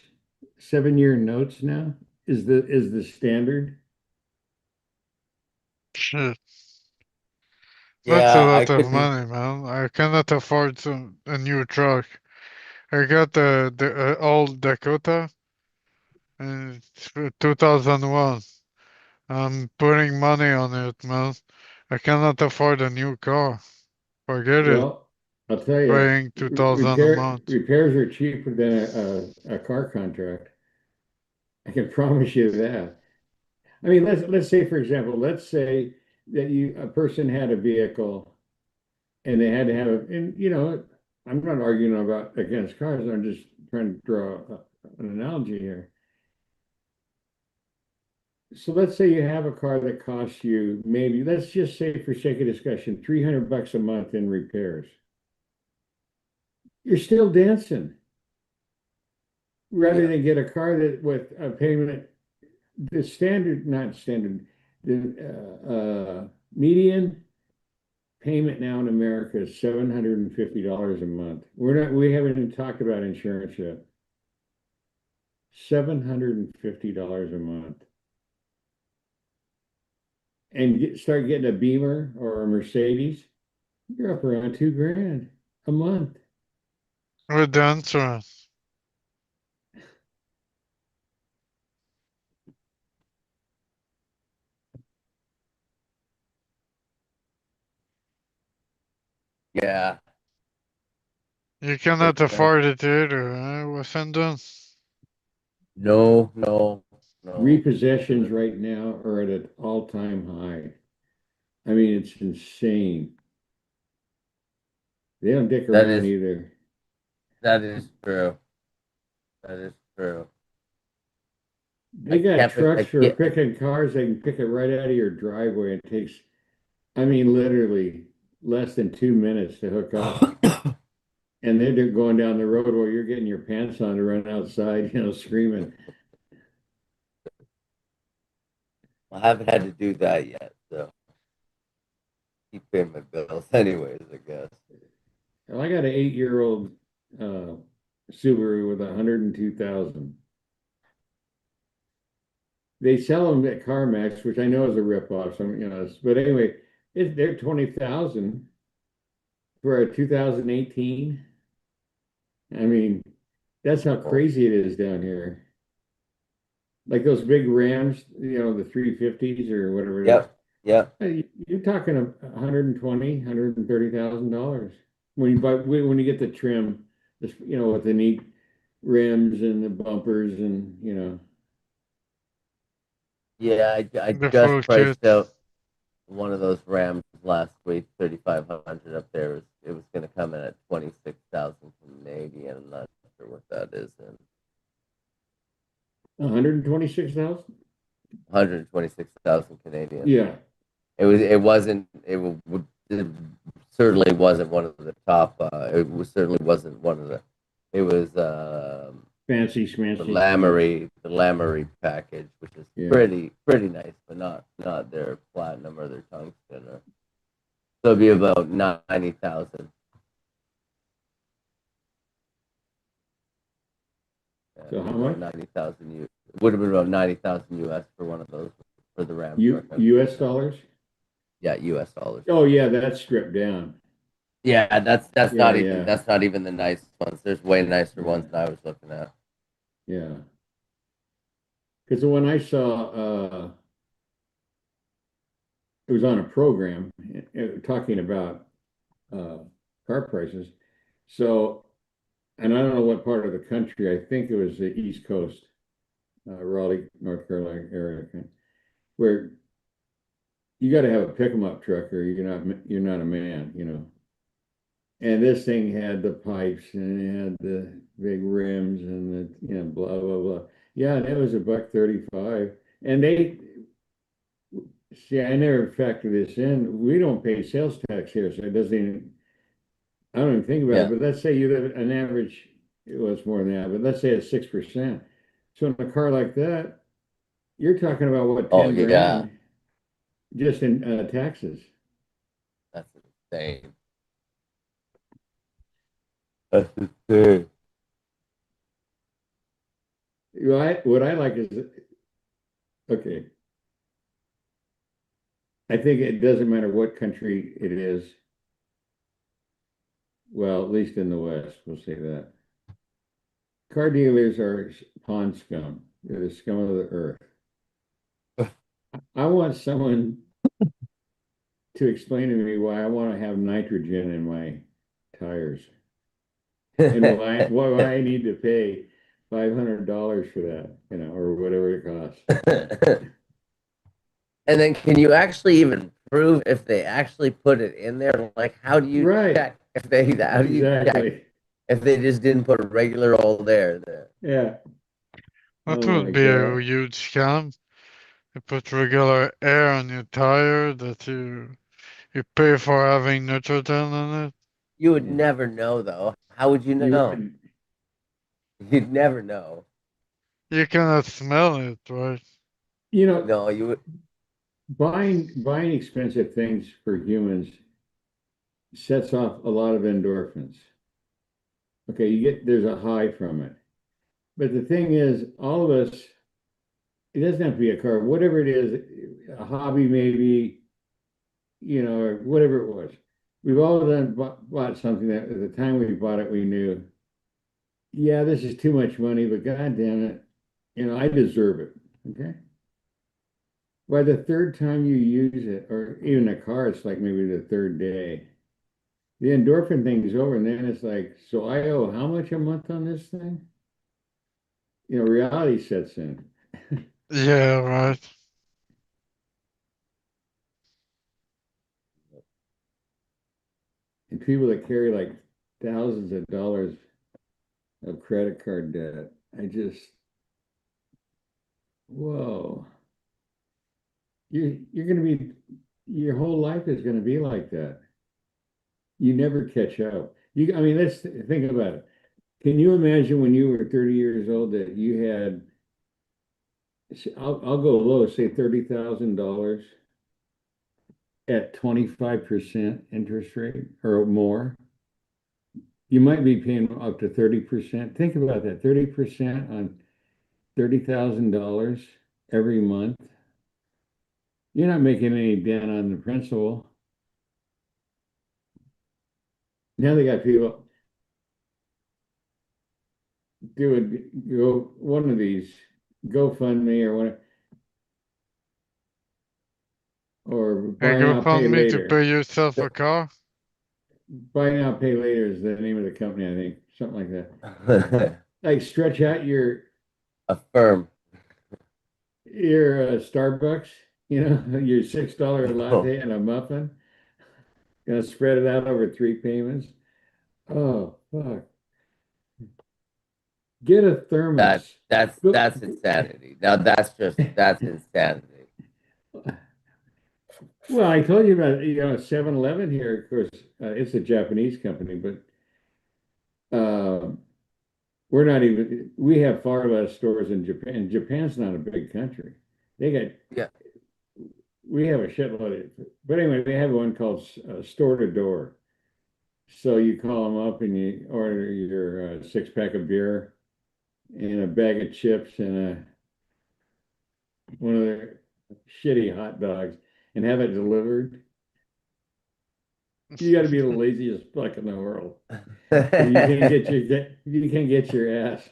S3: 7-year notes now is the standard.
S1: Shit. That's a
S2: Yeah, I
S1: lot of
S2: couldn't.
S1: money, man. I cannot afford a new truck. I got the old Dakota in 2001. I'm putting money on it, man. I cannot afford a new car. Forget it.
S3: Well, I'll tell you,
S1: Paying 2000 a month.
S3: repairs are cheaper than a car contract. I can promise you that. I mean, let's say, for example, let's say that a person had a vehicle and they had to have and I'm not arguing about against cars. I'm just trying to draw an analogy here. So let's say you have a car that costs you maybe, let's just say for sake of discussion, $300 a month in repairs. You're still dancing rather
S2: Yeah,
S3: than get a car that with a payment, the standard, not standard, the median payment now in America is $750 a month. We haven't even talked about insurance yet. $750 a month. and start getting a Beamer or a Mercedes, you're up around 2 grand a month.
S1: With the insurance.
S2: Yeah.
S1: You
S2: But
S1: cannot afford it either, eh, Washington?
S2: no, no, no.
S3: Repossessions right now are at an all-time high. I mean, it's insane. They don't dick
S2: That
S3: around
S2: is
S3: either.
S2: that is true. That is true.
S3: They got trucks
S2: I
S3: for
S2: can't.
S3: picking cars. They can pick it right out of your driveway. It takes, I mean, literally less than 2 minutes to hook up. And they're going down the road while you're getting your pants on to run outside, screaming.
S2: I haven't had to do that yet, so keep paying my bills anyways, I guess.
S3: Well, I got an 8-year-old Subaru with 102,000. They sell them at CarMax, which I know is a ripoff. So, but anyway, they're 20,000 for a 2018. I mean, that's how
S2: Oh,
S3: crazy it is down here. Like those big Rams, the 350s or whatever it is.
S2: yep, yep.
S3: You're talking $130,000 when you get the trim, with the neat rims and the bumpers and.
S2: Yeah, I
S1: The full
S2: just
S1: kit.
S2: priced out one of those Rams last week, 3,500 up there. It was going to come in at 26,000 Canadian. I'm not sure what that is in
S3: 126,000?
S2: 126,000 Canadian.
S3: Yeah.
S2: It certainly wasn't one of the top. Certainly wasn't one of the. It was
S3: Fancy
S2: the
S3: schmancy.
S2: Lamoury package, which is
S3: Yeah.
S2: pretty nice, but not their platinum or their tungsten. So it'd be about 90,000.
S3: So how much?
S2: 90,000 U. It would have been about 90,000 US for one of those for the Ram truck.
S3: US dollars?
S2: Yeah, US dollars.
S3: Oh yeah, that's stripped down.
S2: Yeah, that's
S3: Yeah,
S2: not even
S3: yeah.
S2: that's not even the nice ones. There's way nicer ones
S3: Yeah.
S2: than I was looking at.
S3: Yeah. Because the one I saw, it was on a program talking about uh, car prices. So, and I don't know what part of the country. I think it was the East Coast, Raleigh, North Carolina area, where you got to have a pick 'em up truck or you're not a man. And this thing had the pipes and it had the big rims and blah blah blah. Yeah, and it was $135. And they see, I never factor this in. We don't pay sales tax here, so it doesn't even. I don't even think about it.
S2: Yeah.
S3: But let's say you live an average. Well, it's more than that, but let's say it's 6%. So in a car like that, you're talking about what,
S2: Oh
S3: 10
S2: yeah,
S3: grand just in taxes.
S2: that's insane. That's insane.
S3: What I like is, okay, I think it doesn't matter what country it is. Well, at least in the West, we'll say that. Car dealers are pond scum. They're the scum of the earth. I want someone to explain to me why I want to have nitrogen in my tires and why I need to pay $500 for that, or whatever it costs.
S2: And then can you actually even prove if they actually put it in there? Like, how do you
S3: Right.
S2: check if they? How do you check
S3: Exactly.
S2: if they just didn't put a regular old there?
S3: Yeah.
S1: That
S3: Oh
S1: would
S3: my
S1: be a
S3: God.
S1: huge scam. You put regular air on your tire that you pay for having nitrogen in it.
S2: You would
S3: Yeah.
S2: never know, though. How would you
S3: You
S2: know?
S3: would,
S2: You'd never know.
S1: You cannot smell it, right?
S2: No, you would.
S3: buying expensive things for humans sets off a lot of endorphins. Okay, there's a high from it. But the thing is, all of us, it doesn't have to be a car, whatever it is, a hobby maybe, or whatever it was. We've all bought something that at the time we bought it, we knew, yeah, this is too much money, but God damn it, I deserve it. Okay. By the third time you use it, or even a car, it's like maybe the third day. The endorphin thing is over, and then it's like, so I owe how much a month on this thing? Reality sets in.
S1: Yeah, right.
S3: And people that carry like thousands of dollars of credit card debt, whoa. You're gonna be your whole life is gonna be like that. You never catch up. I mean, let's think about it. Can you imagine when you were 30 years old that you had, I'll go low, say $30,000 at 25% interest rate or more? You might be paying up to 30%. Think about that, 30% on $30,000 every month. You're not making any dent on the principal. Now they got people doing go one of these GoFundMe or one or
S1: And
S3: buy now, pay
S1: GoFundMe to
S3: later.
S1: pay yourself a car.
S3: Buy now, pay later is the name of the company, I think, something like that. Like stretch out
S2: Affirm.
S3: your Starbucks, your $6 latte and a muffin. Gonna spread it out over 3 payments. Oh fuck! Get a
S2: That
S3: thermos.
S2: that's
S3: Go-
S2: that's insanity. Now that's insanity.
S3: Well, I told you about 7-Eleven here. Of course, it's a Japanese company, but uh, we're not even. We have far less stores in Japan. Japan's not a big country. They got.
S2: Yeah.
S3: We have a shitload of. But anyway, they have one called store to door. So you call them up and you order your 6-pack of beer and a bag of chips and one of their shitty hot dogs and have it delivered. You got to be the laziest fuck in the world. You can't get your ass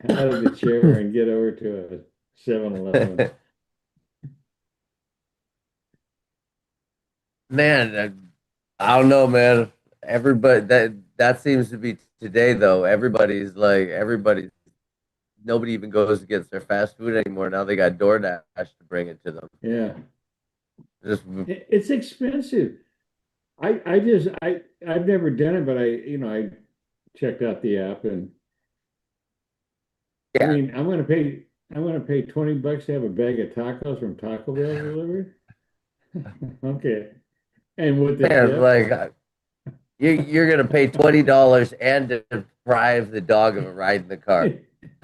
S3: out of the chair and get over to a 7-Eleven.
S2: Man, I don't know, man. Everybody that seems to be today though. Everybody's nobody even goes to get their fast food anymore. Now they got DoorDash to bring it to them.
S3: Yeah,
S2: Just
S3: it's expensive. I've never done it, but I checked out the app and I
S2: yeah,
S3: mean I'm gonna pay $20 to have a bag of tacos from Taco Bell delivered. Okay, and with the
S2: man.
S3: tip.
S2: You're gonna pay $20 and deprive the dog of a ride in the car.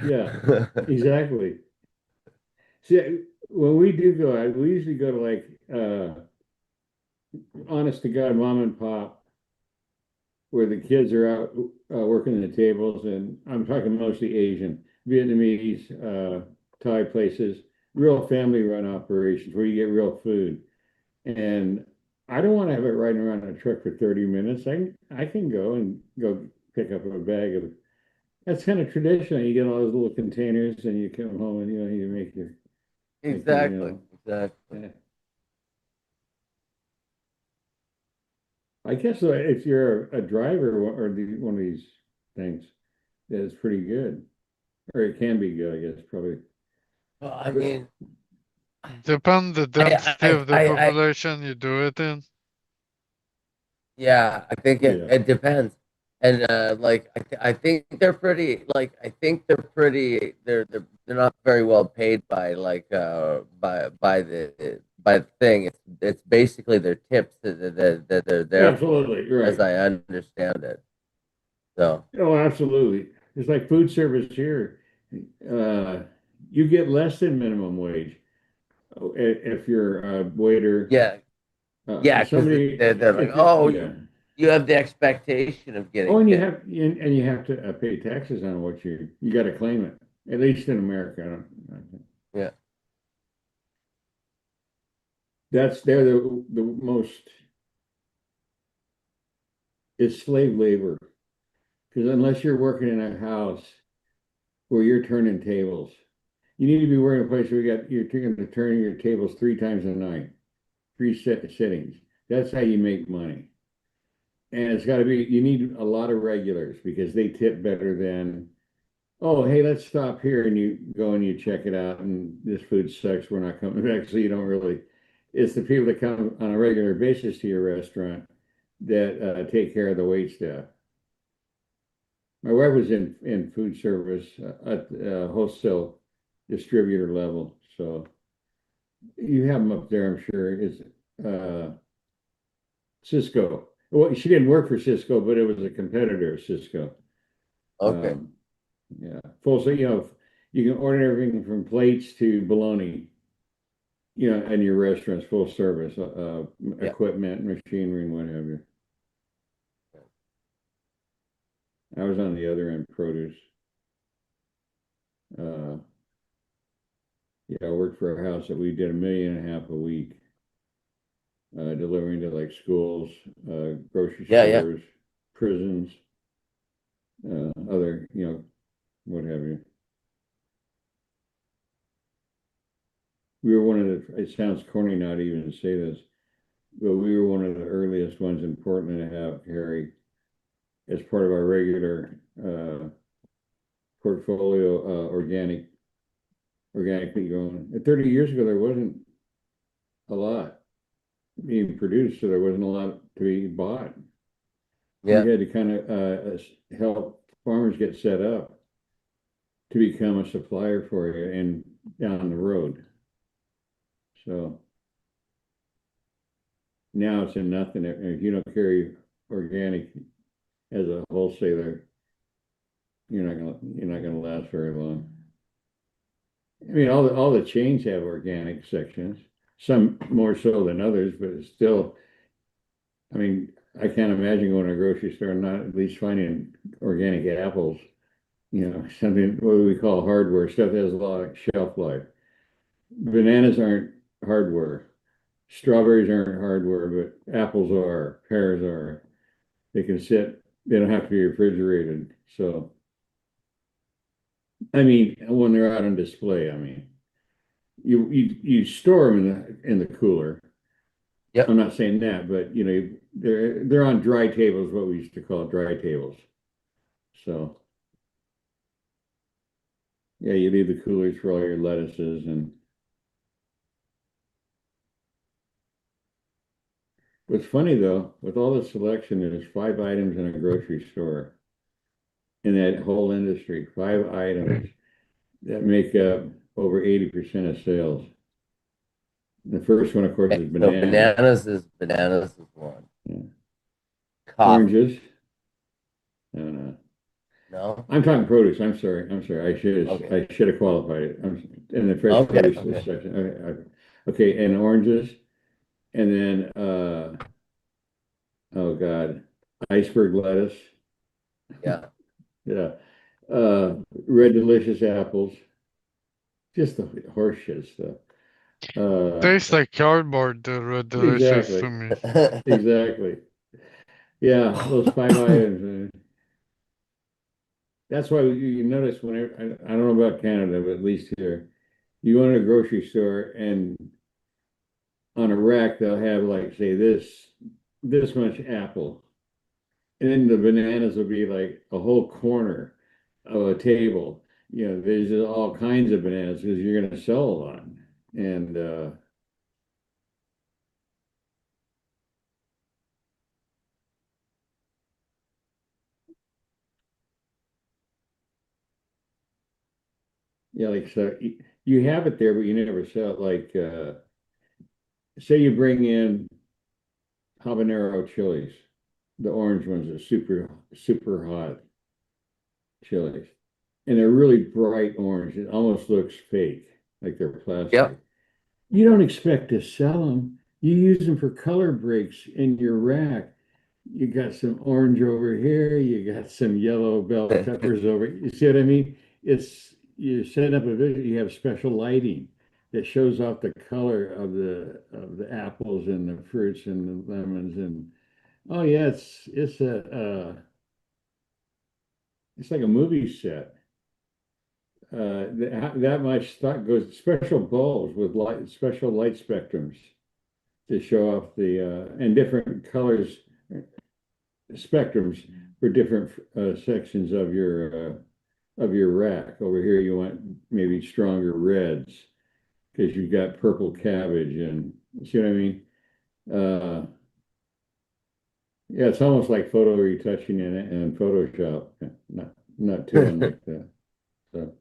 S3: Yeah, exactly. See, when we do go out, we usually go to like honest to God mom and pop where the kids are out working the tables, and I'm talking mostly Asian, Vietnamese, Thai places, real family run operations where you get real food. And I don't want to have it riding around in a truck for 30 minutes. I can go pick up a bag of. That's kind of traditional. You get all those little containers, and you come home and you make your
S2: Exactly,
S3: meal.
S2: exactly.
S3: Yeah. I guess if you're a driver or one of these things, it's pretty good, or it can be good. I guess probably.
S2: Well, I
S3: But
S2: mean,
S1: Depend the density of the
S2: I
S1: population you do it in.
S2: yeah, I think
S3: yeah,
S2: it depends. And I think they're pretty I think they're not very well paid by by the thing. It's basically their tips that they're there for,
S3: absolutely
S2: as
S3: right.
S2: I understand it. So
S3: Oh, absolutely. It's like food service here. Uh, you get less than minimum wage if you're a waiter.
S2: yeah, yeah, because
S3: Somebody,
S2: they're like,
S3: if you,
S2: oh,
S3: yeah.
S2: you have the expectation of
S3: Oh,
S2: getting
S3: and you
S2: tips.
S3: have and you have to pay taxes on what you got to claim it. At least in America. I don't,
S2: Yeah.
S3: they're the most, it's slave labor. Because unless you're working in a house where you're turning tables, you need to be working in a place where you're going to turn your tables 3 times a night, sittings. That's how you make money. And it's got to be, you need a lot of regulars because they tip better than, oh, hey, let's stop here. And you go and you check it out. And this food sucks. We're not coming back. So you don't really, it's the people that come on a regular basis to your restaurant that take care of the wait staff. My wife was in food service at wholesale distributor level. So you have them up there, I'm sure. It's uh, Cisco. Well, she didn't work for Cisco, but it was a competitor of Cisco.
S2: Okay.
S3: Um, yeah, full. So you can order everything from plates to bologna. In your restaurants, full service,
S2: Yeah.
S3: equipment, machinery, and what have you. I was on the other end, produce. Uh, yeah, I worked for a house that we did 1.5 million a week, delivering to like schools, grocery
S2: Yeah.
S3: stores, prisons, other, what have you. We were one of the, it sounds corny now to even say this, but we were one of the earliest ones in Portland to have Harry as part of our regular portfolio, organically grown. 30 years ago, there wasn't a lot being produced, so there wasn't a lot to be bought.
S2: Yeah.
S3: You had to kind of help farmers get set up to become a supplier for you and down the road. So now it's in nothing. If you don't carry organic as a wholesaler, you're not gonna last very long. I mean, all the chains have organic sections, some more so than others, but it's still, I mean, I can't imagine going to a grocery store and not at least finding organic apples, something what we call hardware, stuff that has a lot of shelf life. Bananas aren't hardware. Strawberries aren't hardware, but apples are, pears are. They can sit, they don't have to be refrigerated. So, I mean, when they're out on display, I mean, you store them in the cooler.
S2: Yep.
S3: I'm not saying that, but they're on dry tables, what we used to call dry tables. So yeah, you leave the coolers for all your lettuces and what's funny though, with all the selection, there's 5 items in a grocery store in that whole industry, 5 items that make up over 80% of sales. The first one, of course, is
S2: So
S3: bananas.
S2: bananas is one.
S3: Yeah.
S2: Coffee.
S3: Oranges. I don't know.
S2: No.
S3: I'm talking produce. I'm sorry.
S2: Okay.
S3: I should have qualified it. I'm in the fresh
S2: Okay.
S3: produce
S2: Okay.
S3: section. Okay, and oranges, and then oh God, iceberg lettuce.
S2: Yeah.
S3: Yeah. Red delicious apples. Just the horse shit stuff.
S1: Tastes like cardboard, the red delicious to
S3: Exactly.
S1: me.
S3: Exactly. Yeah, those 5 items. That's why you notice whenever, I don't know about Canada, but at least here, you go to a grocery store and on a rack they'll have like say this much apple, and then the bananas will be like a whole corner of a table. There's just all kinds of bananas because you're going to sell a lot, and yeah, like so you have it there, but you never sell it. Like say you bring in habanero chilies, the orange ones are super hot chilies. And they're really bright orange. It almost looks fake, like they're plastic.
S2: Yep.
S3: You don't expect to sell them. You use them for color breaks in your rack. You got some orange over here. You got some yellow bell peppers over. You see what I mean? You set up a vision. You have special lighting that shows off the color of the apples and the fruits and the lemons and oh yeah, it's like a movie set. That much thought goes special bulbs with special light spectrums to show off the and different colors spectrums for different sections of your rack. Over here, you want maybe stronger reds because you've got purple cabbage and see what I mean. Uh, yeah, it's almost like photo retouching in Photoshop. Not too unlike that. So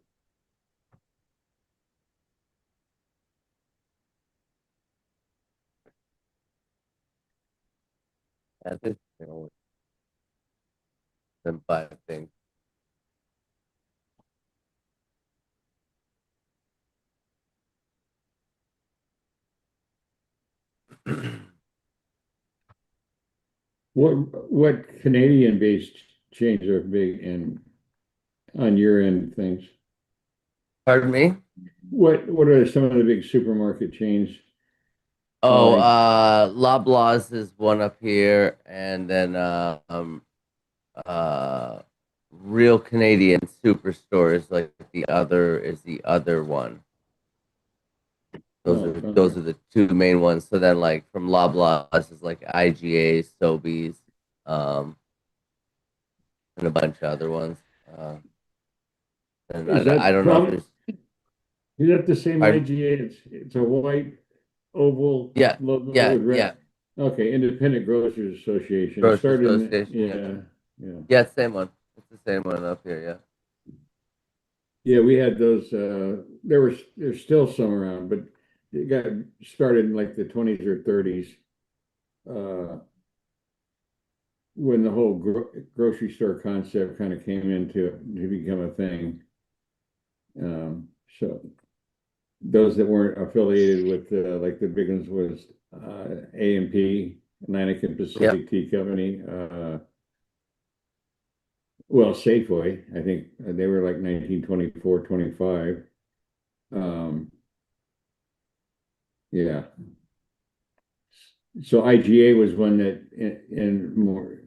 S2: I think them five things.
S3: what Canadian based chains are big in on your end of things?
S2: Pardon me?
S3: What are some of the big supermarket chains
S2: Oh,
S3: like?
S2: Loblaws is one up here, and then uh, Real Canadian Superstore is like the other one.
S3: Oh,
S2: Those
S3: okay.
S2: are the two main ones. So then, like from Loblaws is like IGA, Sobeys, um, and a bunch of other ones. Uh, and
S3: Is
S2: I
S3: that
S2: don't know if
S3: probably
S2: there's.
S3: is that the same
S2: Pardon?
S3: IGA? It's a white oval
S2: Yeah,
S3: logo
S2: yeah,
S3: with red.
S2: yeah.
S3: Okay, Independent Grocers Association. It
S2: Grocery
S3: started
S2: Association. Yeah,
S3: yeah.
S2: yeah, it's the same one. It's the same one up here. Yeah.
S3: Yeah, we had those there's still some around, but it got started in like the 20s or 30s. Uh when the whole grocery store concept kind of came into to become a thing. So those that weren't affiliated with like the big ones was A&P, Atlantic and
S2: Yep.
S3: Pacific Tea Company, well, Safeway, I think they were like 1924, 25. Yeah. So IGA was one that in more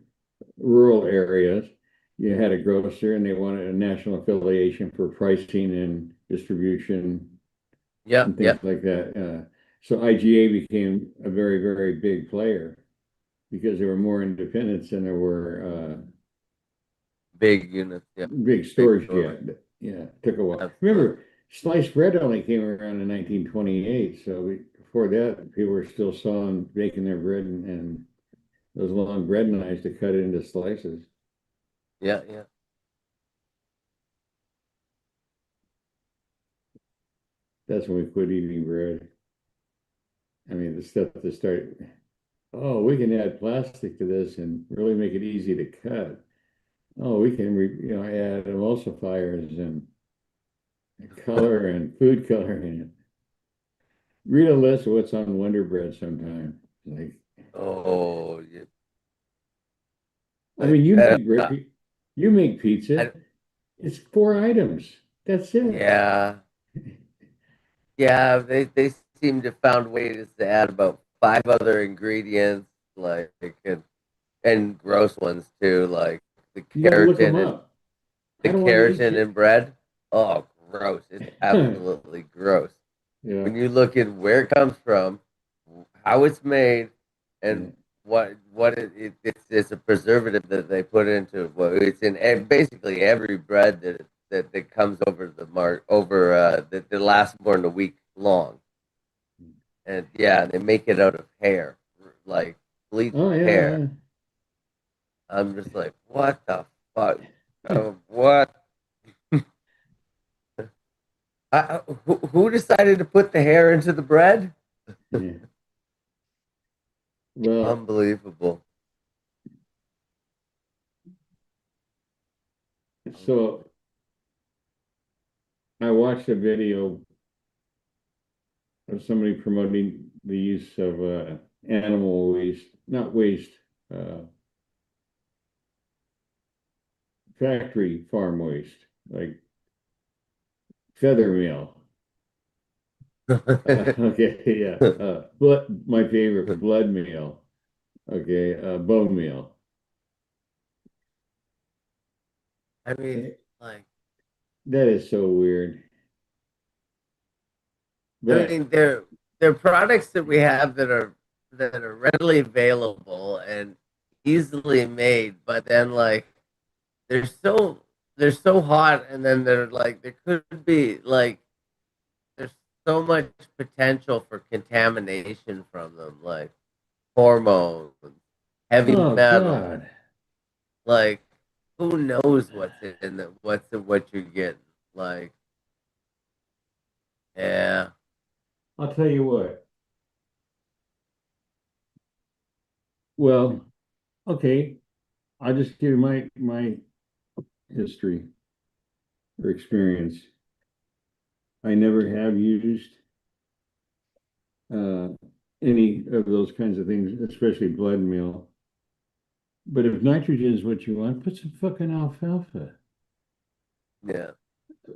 S3: rural areas, you had a grocer and they wanted a national affiliation for pricing and distribution
S2: Yep.
S3: and things
S2: Yep.
S3: like that. So IGA became a very, very big player because there were more independents than there were
S2: Big units. Yeah.
S3: big
S2: Big
S3: stores
S2: stores.
S3: yet. Yeah, it took a while.
S2: Absolutely.
S3: Remember, sliced bread only came around in 1928. So before that, people were still sawing, baking their bread and those long bread knives to cut it into slices.
S2: Yeah. Yeah.
S3: That's when we quit eating bread. I mean, the stuff that started, oh, we can add plastic to this and really make it easy to cut. Oh, we can, add emulsifiers and color and food coloring. Read a list of what's on Wonder Bread sometime. Like,
S2: Oh, yeah.
S3: I mean,
S2: Uh,
S3: you make pizza.
S2: I,
S3: It's 4 items. That's it.
S2: yeah. Yeah, they seem to found ways to add about five other ingredients, like and gross ones too, like the
S3: You got to look them
S2: keratin and
S3: up.
S2: the
S3: I don't want to eat
S2: keratin
S3: shit.
S2: in bread. Oh, gross! It's absolutely gross.
S3: Yeah,
S2: When you look at where it comes from, how it's made,
S3: yeah.
S2: and it's a preservative that they put into it. Well, it's in basically every bread that comes over the mark over that lasts more than a week long. And yeah, they make it out of hair, like bleached
S3: Oh,
S2: hair.
S3: yeah.
S2: I'm just like, what the fuck? What? Who decided to put the hair into the bread?
S3: Yeah. Well,
S2: Unbelievable.
S3: so I watched a video of somebody promoting the use of animal waste, not waste, uh, factory farm waste, like feather meal. Okay, yeah. Blood, my favorite, blood meal. Okay, bone meal.
S2: I mean,
S3: Eh,
S2: like,
S3: That is so weird.
S2: I
S3: But
S2: mean, they're products that we have that are readily available and easily made, but then like they're so they're so hot, and then they're like there could be like there's so much potential for contamination from them, like hormones, heavy
S3: oh
S2: metal,
S3: God,
S2: like who knows what's in the what's in what you're getting. Like, yeah,
S3: I'll tell you what. Well, okay, I'll just give you my history or experience. I never have used uh, any of those kinds of things, especially blood meal. But if nitrogen is what you want, put some fucking alfalfa.
S2: yeah,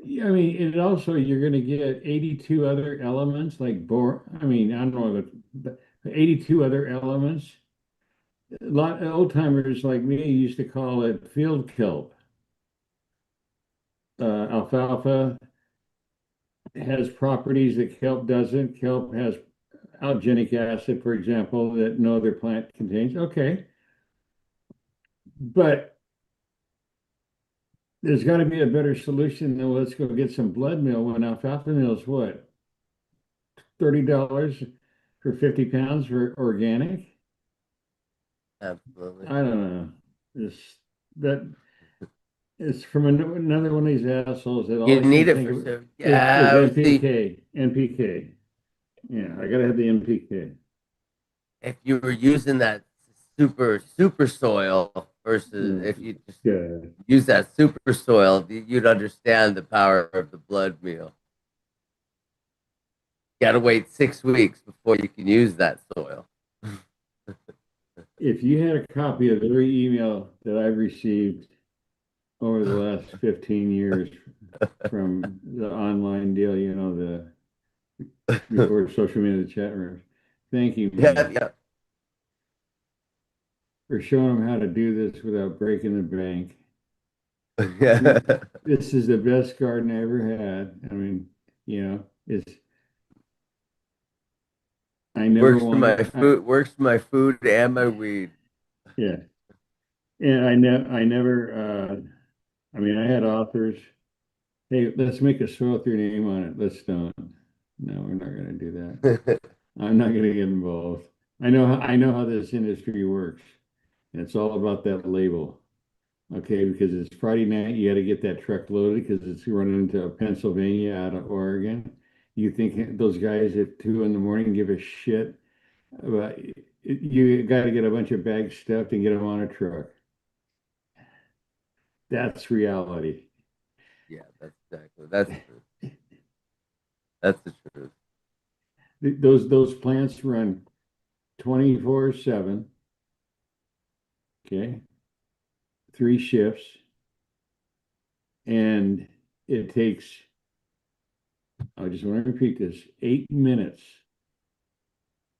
S3: Yeah, I mean, it also you're going to get 82 other elements like bor. I mean, I don't know, but 82 other elements. A lot of old timers like me used to call it field kelp. Alfalfa has properties that kelp doesn't. Kelp has alginic acid, for example, that no other plant contains. Okay, but there's got to be a better solution than let's go get some blood meal when alfalfa meal is what, $30 for 50 pounds for organic?
S2: absolutely.
S3: I don't know. This that is from another one of these assholes that all
S2: You
S3: I
S2: need
S3: can
S2: it
S3: think
S2: for
S3: of
S2: sure.
S3: is
S2: Yeah, see,
S3: NPK. NPK. Yeah, I gotta have the NPK.
S2: if you were using that super soil versus
S3: Oh,
S2: if you just
S3: God.
S2: use that super soil, you'd understand the power of the blood meal. You gotta wait 6 weeks before you can use that soil.
S3: If you had a copy of every email that I've received over the last 15 years from the online deal, the before social media chat rooms, thanking
S2: Yeah,
S3: me
S2: yeah,
S3: for showing them how to do this without breaking the bank.
S2: yeah.
S3: This is the best garden I ever had. I mean, it's I never wanted
S2: Works for my food and my weed.
S3: yeah. And I never I mean I had authors, hey, let's make a soil with your name on it. Let's don't. No, we're not gonna do that. I'm not gonna get involved. I know how this industry works. And it's all about that label. Okay, because it's Friday night, you got to get that truck loaded because it's running into Pennsylvania out of Oregon. You think those guys at 2 in the morning give a shit about you got to get a bunch of bags stuffed and get them on a truck. That's reality.
S2: Yeah, that's exactly that's true. That's the truth.
S3: Those plants run 24/7. Okay, 3 shifts, and it takes. I just want to repeat this: 8 minutes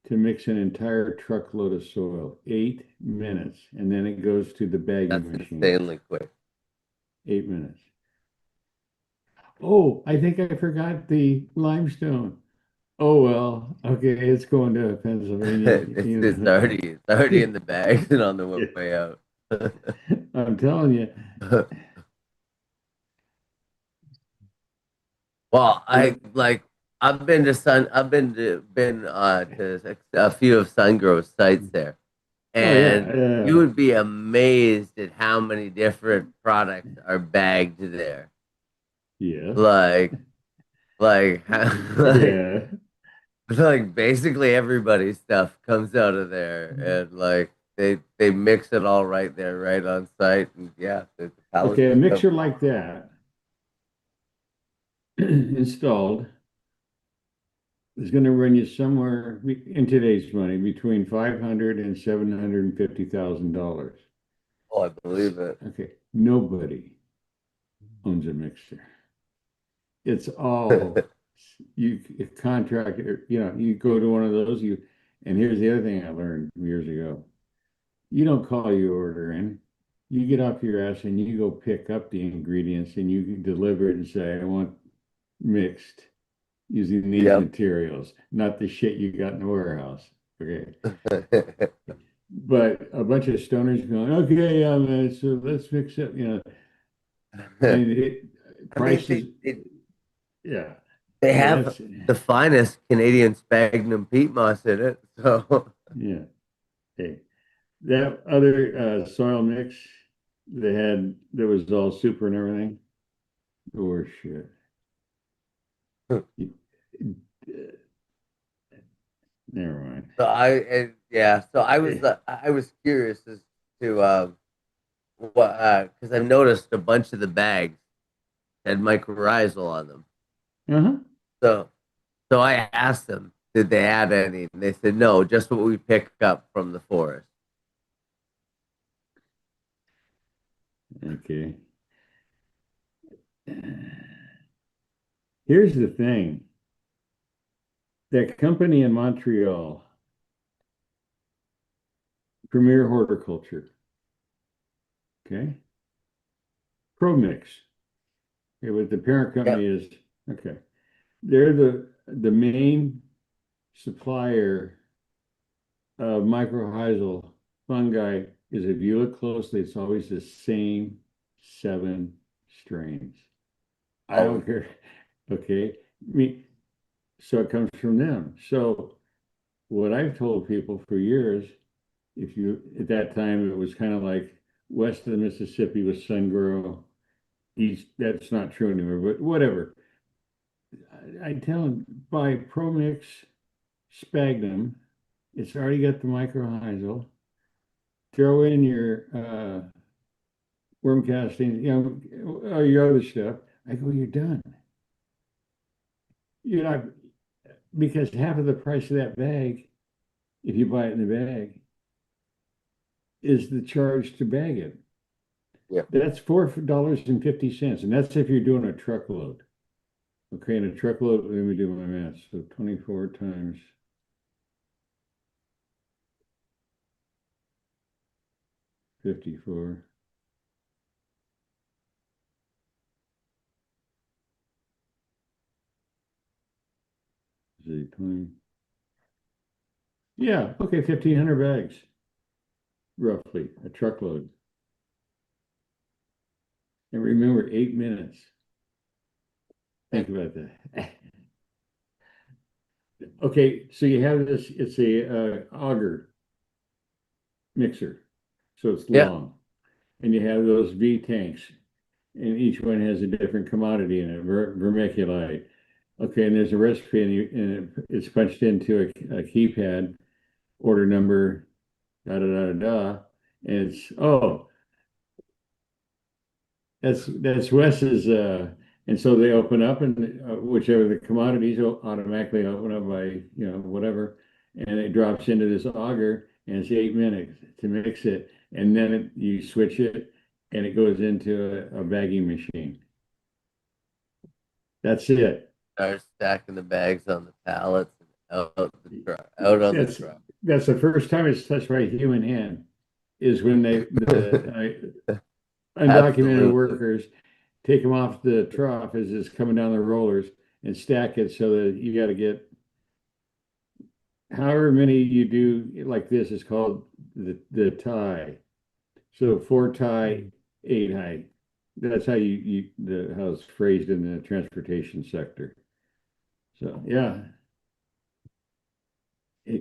S3: to mix an entire truckload of soil. 8 minutes. And then it goes to the bagging
S2: That's
S3: machine.
S2: insanely quick.
S3: 8 minutes. Oh, I think I forgot the limestone. Oh well, okay, it's going to Pennsylvania.
S2: It's already in the bags and on the way out.
S3: I'm telling you.
S2: Well,
S3: It,
S2: I've been to a few of Sungrove's sites there,
S3: oh yeah,
S2: and you would be amazed at how many different products are bagged there.
S3: yeah,
S2: Like, like,
S3: yeah.
S2: like basically everybody's stuff comes out of there, and like they mix it all right there, right on site, and yeah, the pallets
S3: Okay, a
S2: just come.
S3: mixer like that installed is going to run you somewhere in today's money between 500 and $750,000.
S2: Oh, I believe it.
S3: Okay, nobody owns a mixer. It's all you contract, you go to one of those, and here's the other thing I learned years ago. You don't call your order in. You get off your ass and you go pick up the ingredients and you can deliver it and say, I want mixed using these
S2: Yep.
S3: materials, not the shit you got in the warehouse. Okay. But a bunch of stoners going, okay, yeah, man, so let's mix it, and
S2: I mean,
S3: prices, yeah,
S2: they
S3: yeah,
S2: have
S3: that's,
S2: the finest Canadian sphagnum peat moss in it. So
S3: yeah. Hey, that other soil mix that was all super and everything, or shit. Never mind.
S2: so I was curious as to what because I've noticed a bunch of the bags had mycorrhizal on them.
S3: Uh-huh.
S2: So so I asked them, did they add any? And they said no, just what we pick up from the forest.
S3: Okay. Here's the thing. That company in Montreal, Premier Horticulture, okay? ProMix. Okay, what the parent company
S2: Yep.
S3: is, okay. They're the main supplier of mycorrhizal fungi is if you look closely, it's always the same 7 strains. I don't
S2: Always.
S3: care. Okay. So it comes from them. So what I've told people for years, if you at that time it was kind of like west of the Mississippi was sungrow, east that's not true anymore, but whatever. I tell them buy ProMix sphagnum. It's already got the mycorrhizal. Throw in your worm casting, all your other stuff. I go, you're done. You're not because half of the price of that bag, if you buy it in the bag, is the charge to bag it.
S2: Yep.
S3: That's $4.50, and that's if you're doing a truckload. Okay, and a truckload, let me do my math. So 24 times 54. Is it 20? Yeah, okay, 1,500 bags, roughly, a truckload. And remember, 8 minutes. Think about that. Okay, so you have this, it's a auger mixer, so it's
S2: Yeah.
S3: long. And you have those V tanks, and each one has a different commodity in it, vermiculite. Okay, and there's a recipe, it's punched into a keypad, order number, da da da da da, and it's that's Wes's, and so they open up, and whichever the commodities automatically open up by whatever, and it drops into this auger, and it's 8 minutes to mix it, and then you switch it, and it goes into a bagging machine. That's it.
S2: Start stacking the bags on the pallets and out on the
S3: That's
S2: truck.
S3: that's the first time it's touched by a human hand is when undocumented
S2: Absolutely.
S3: workers take them off the trough as it's coming down the rollers and stack it so that you got to get however many you do like this is called the tie. So 4 tie, 8 high. That's how how it's phrased in the transportation sector. So yeah,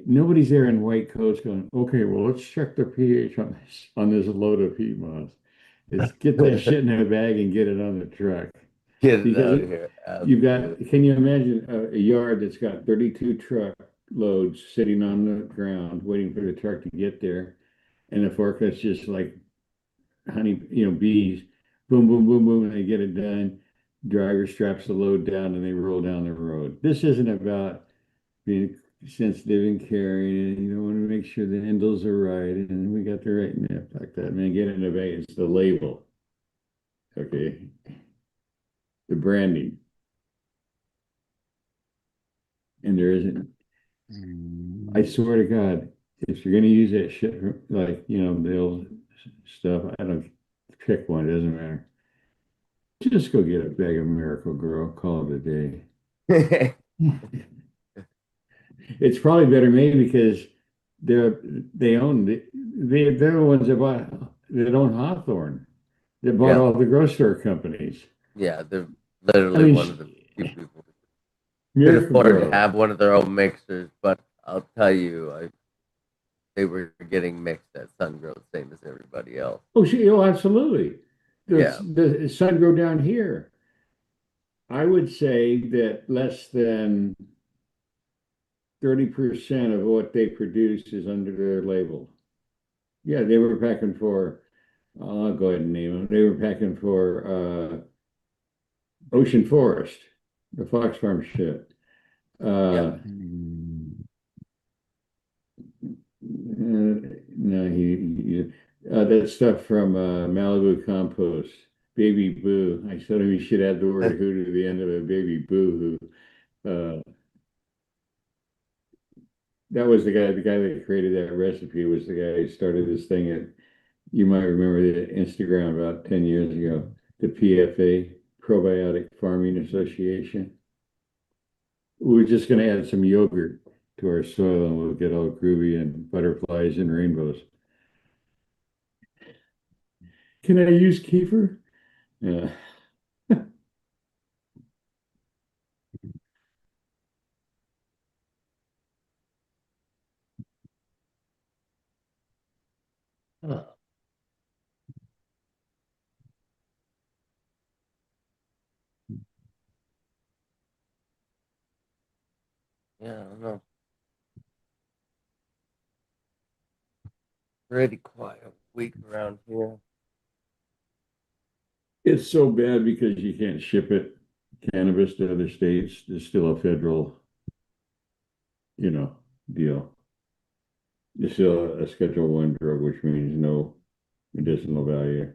S3: nobody's there in white coats going, okay, well, let's check the pH on this load of peat moss. It's get that shit in a bag and get it on the truck.
S2: Get it
S3: Because
S2: out of here.
S3: you've got,
S2: Absolutely.
S3: can you imagine a yard that's got 32 truck loads sitting on the ground waiting for the truck to get there, and the forklifts just like honey, bees, boom, boom, boom, boom, and they get it done. Driver straps the load down and they roll down the road. This isn't about being sensitive and caring, and you don't want to make sure the handles are right, and we got the right nip like that. Man, get it in the bag. It's the label, okay? The branding. and there isn't. I swear to God, if you're going to use that shit, like, the old stuff, I don't pick one, it doesn't matter. Just go get a bag of Miracle Grow, call it a day. It's probably better made because they own they're the ones that own Hawthorne, that bought
S2: Yeah.
S3: all the grocery store companies.
S2: Yeah, they're
S3: I
S2: literally
S3: mean,
S2: one of the few people who could
S3: Miracle
S2: afford to
S3: Grow.
S2: have one of their own mixers. But I'll tell you, they were getting mixed at Sungrow, same as everybody else.
S3: Oh, absolutely.
S2: Yeah,
S3: The Sun Grow down here. I would say that less than 30% of what they produce is under their label. Yeah, they were packing for, I'll go ahead and name them. They were packing for Ocean Forest, the Fox Farm shit.
S2: yeah.
S3: No, that stuff from Malibu Compost, Baby Boo. I told him he should add the word who to the end of it, Baby Boo Who. That was the guy that created that recipe was the guy who started this thing at, you might remember the Instagram about 10 years ago, the PFA, Probiotic Farming Association. We're just going to add some yogurt to our soil and we'll get all groovy and butterflies and rainbows. Can I use kefir? Yeah.
S2: Oh, yeah, I don't know. Pretty quiet week around here.
S3: It's so bad because you can't ship it, cannabis to other states. There's still a federal, deal. It's still a Schedule One drug, which means no medicinal value.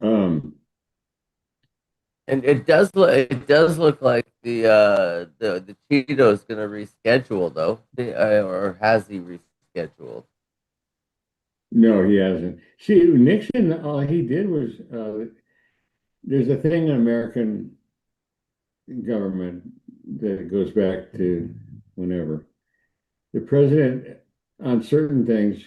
S3: Um,
S2: And it does look like the Cheeto's gonna reschedule though, or has he rescheduled?
S3: no, he hasn't. See, Nixon, all he did was there's a thing in American government that goes back to whenever. The president, on certain things,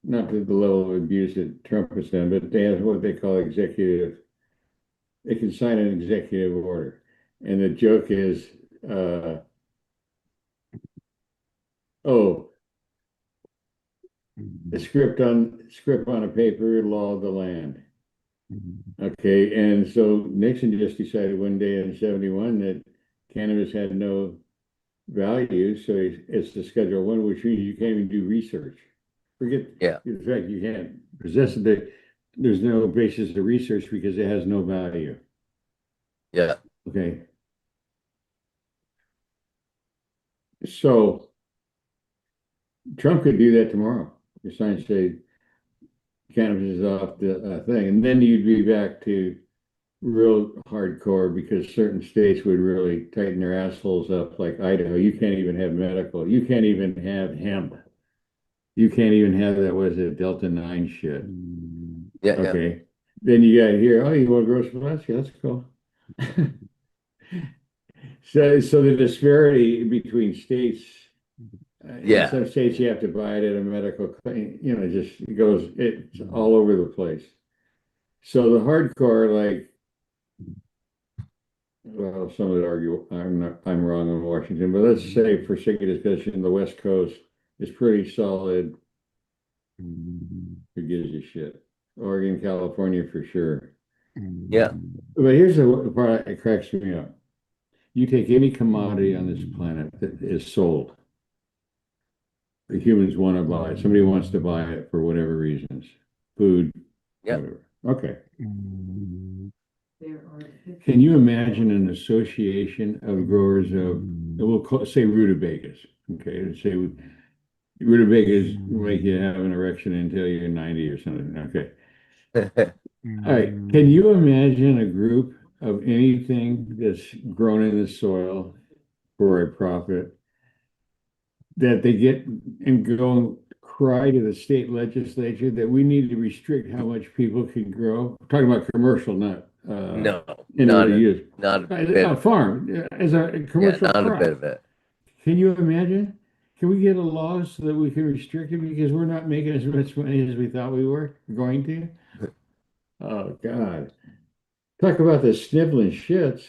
S3: not to the level of abuse that Trump has done, but they have what they call they can sign an executive order. And the joke is, oh, a script on a paper, law of the land. Okay, and so Nixon just decided one day in '71 that cannabis had no value, so it's the Schedule One, which means you can't even do research. Forget
S2: Yeah,
S3: the fact you can't possess it. There's no basis to research because it has no value.
S2: yeah,
S3: Okay, so Trump could do that tomorrow. The sign say cannabis is off the thing, and then you'd be back to real hardcore because certain states would really tighten their assholes up, like Idaho. You can't even have medical. You can't even have hemp. You can't even have that. Was it Delta 9 shit?
S2: yeah, yeah,
S3: Okay. Then you got here. Oh, you want to grow some plants? Yeah, let's go. So the disparity between states. In
S2: yeah,
S3: some states, you have to buy it at a medical clinic. Just it goes. It's all over the place. So the hardcore, like, well, some would argue I'm wrong in Washington, but let's say for sake of discussion, the West Coast is pretty solid. Who gives a shit? Oregon, California for sure.
S2: yeah,
S3: But here's the part that cracks me up. You take any commodity on this planet that is sold, the humans want to buy it. Somebody wants to buy it for whatever reasons, food,
S2: yeah.
S3: whatever. Okay. Can you imagine an association of growers of, say rutabagas? Okay, let's say rutabagas make you have an erection until you're 90 or something. Okay. All right. Can you imagine a group of anything that's grown in the soil for a profit, that they get and go and cry to the state legislature that we need to restrict how much people can grow. I'm talking about commercial, not
S2: No,
S3: individual use.
S2: not a bit
S3: A
S2: of it.
S3: farm as a
S2: Yeah,
S3: commercial
S2: not a bit
S3: crop.
S2: of it.
S3: Can you imagine? Can we get a law so that we can restrict it because we're not making as much money as we thought we were going to? Oh God. Talk about the sniveling shits.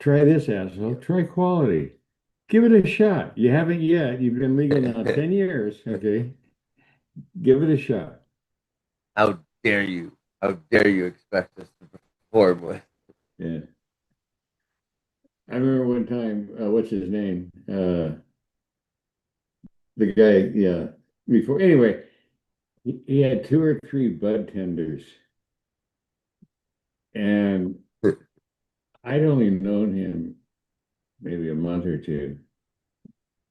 S3: Try this, asshole. Try quality. Give it a shot. You haven't yet. You've been legal now 10 years. Okay. Give it a shot.
S2: How dare you? How dare you expect us to perform with?
S3: Yeah. I remember one time, what's his name? The guy, yeah, before, anyway, he had two or three bud tenders, and I'd only known him maybe a month or two.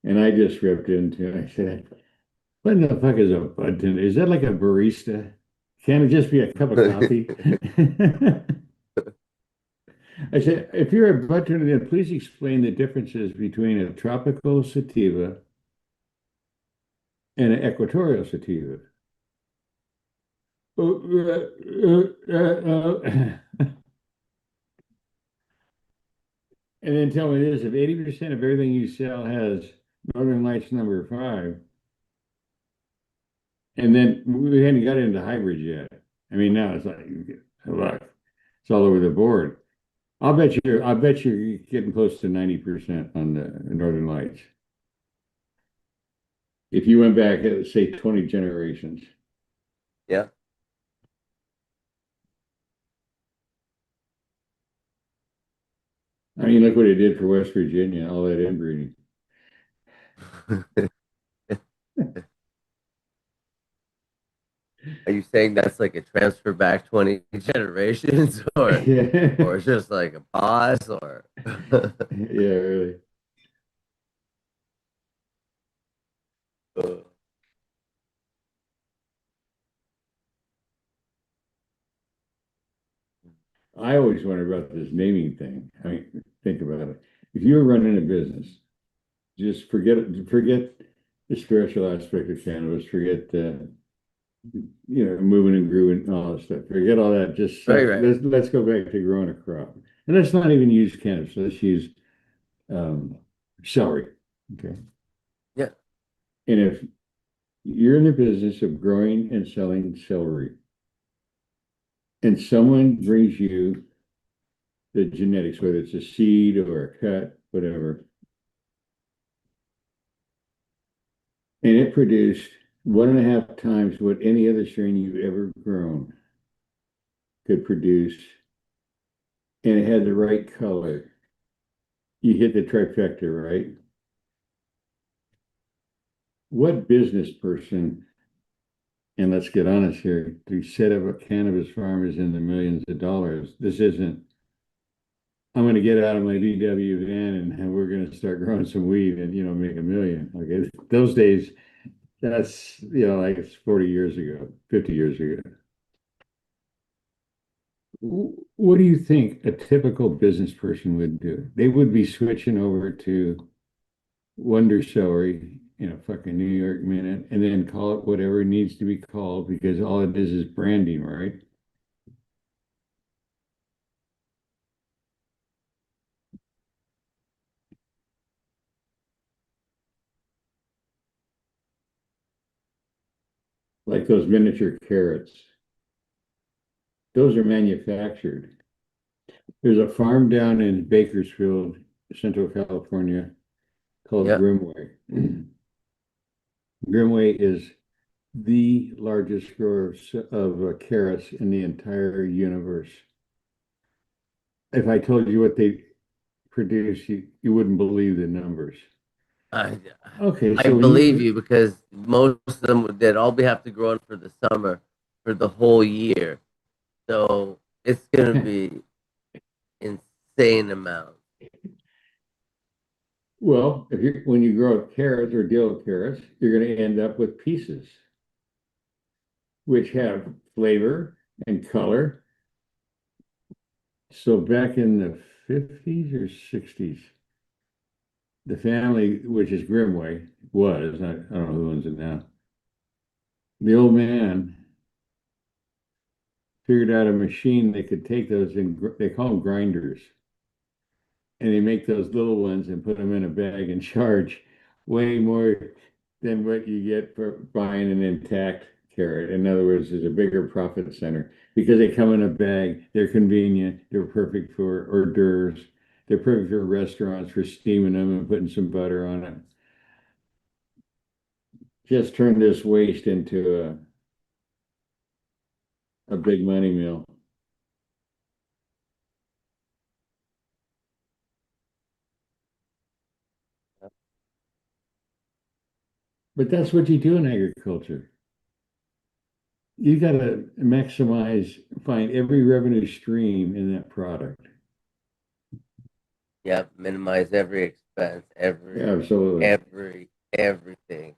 S3: And I just ripped into it. I said, what in the fuck is a bud tender? Is that like a barista? Can it just be a cup of coffee? I said, if you're a bud tender, then please explain the differences between a tropical sativa and an equatorial sativa. And then tell me this, if 80% of everything you sell has Northern Lights number 5, and then we hadn't got into hybrids yet. I mean, now it's like, look, it's all over the board. I bet you're getting close to 90% on the Northern Lights. If you went back, say 20 generations.
S2: Yeah.
S3: I mean, look what it did for West Virginia, all that inbreeding.
S2: Are you saying that's like a transfer back 20 generations or
S3: Yeah,
S2: just like a pause or
S3: really.
S2: Uh,
S3: I always wonder about this naming thing. I mean, think about it. If you're running a business, just forget the spiritual aspect of cannabis, forget moving and grooving and all that stuff. Forget all that. Just
S2: right, right.
S3: let's go back to growing a crop. And let's not even use cannabis. Let's use um, celery. Okay.
S2: Yeah.
S3: And if you're in the business of growing and selling celery, and someone brings you the genetics, whether it's a seed or a cut, whatever, and it produced 1.5 times what any other strain you've ever grown could produce, and it had the right color, you hit the trifecta, right? What business person, and let's get honest here, to set up a cannabis farm is in the millions of dollars. This isn't, I'm going to get out of my VW van and we're going to start growing some weed and, make a million. Okay. Those days, that's, like it's 40 years ago, 50 years ago. What do you think a typical business person would do? They would be switching over to Wonder Celery in a fucking New York minute and then call it whatever it needs to be called because all it is branding, right? Like those miniature carrots. Those are manufactured. There's a farm down in Bakersfield, Central California, called
S2: Yeah.
S3: Grimway. Grimway is the largest grower of carrots in the entire universe. If I told you what they produce, you wouldn't believe the numbers.
S2: I,
S3: Okay,
S2: I
S3: so when
S2: believe
S3: you
S2: you because most of them did all we have to grow in for the summer for the whole year. So it's gonna be insane amount.
S3: well, when you grow carrots or dill carrots, you're going to end up with pieces which have flavor and color. So back in the 50s or 60s, the family, which is Grimway, was, I don't know who owns it now. The old man figured out a machine that could take those in, they call them grinders, and they make those little ones and put them in a bag and charge way more than what you get for buying an intact carrot. In other words, there's a bigger profit center because they come in a bag, they're convenient, they're perfect for hors d'oeuvres, they're perfect for restaurants for steaming them and putting some butter on it. Just turn this waste into a big money mill. But that's what you do in agriculture. You got to maximize, find every revenue stream in that product.
S2: Yeah, minimize every expense,
S3: Absolutely.
S2: everything,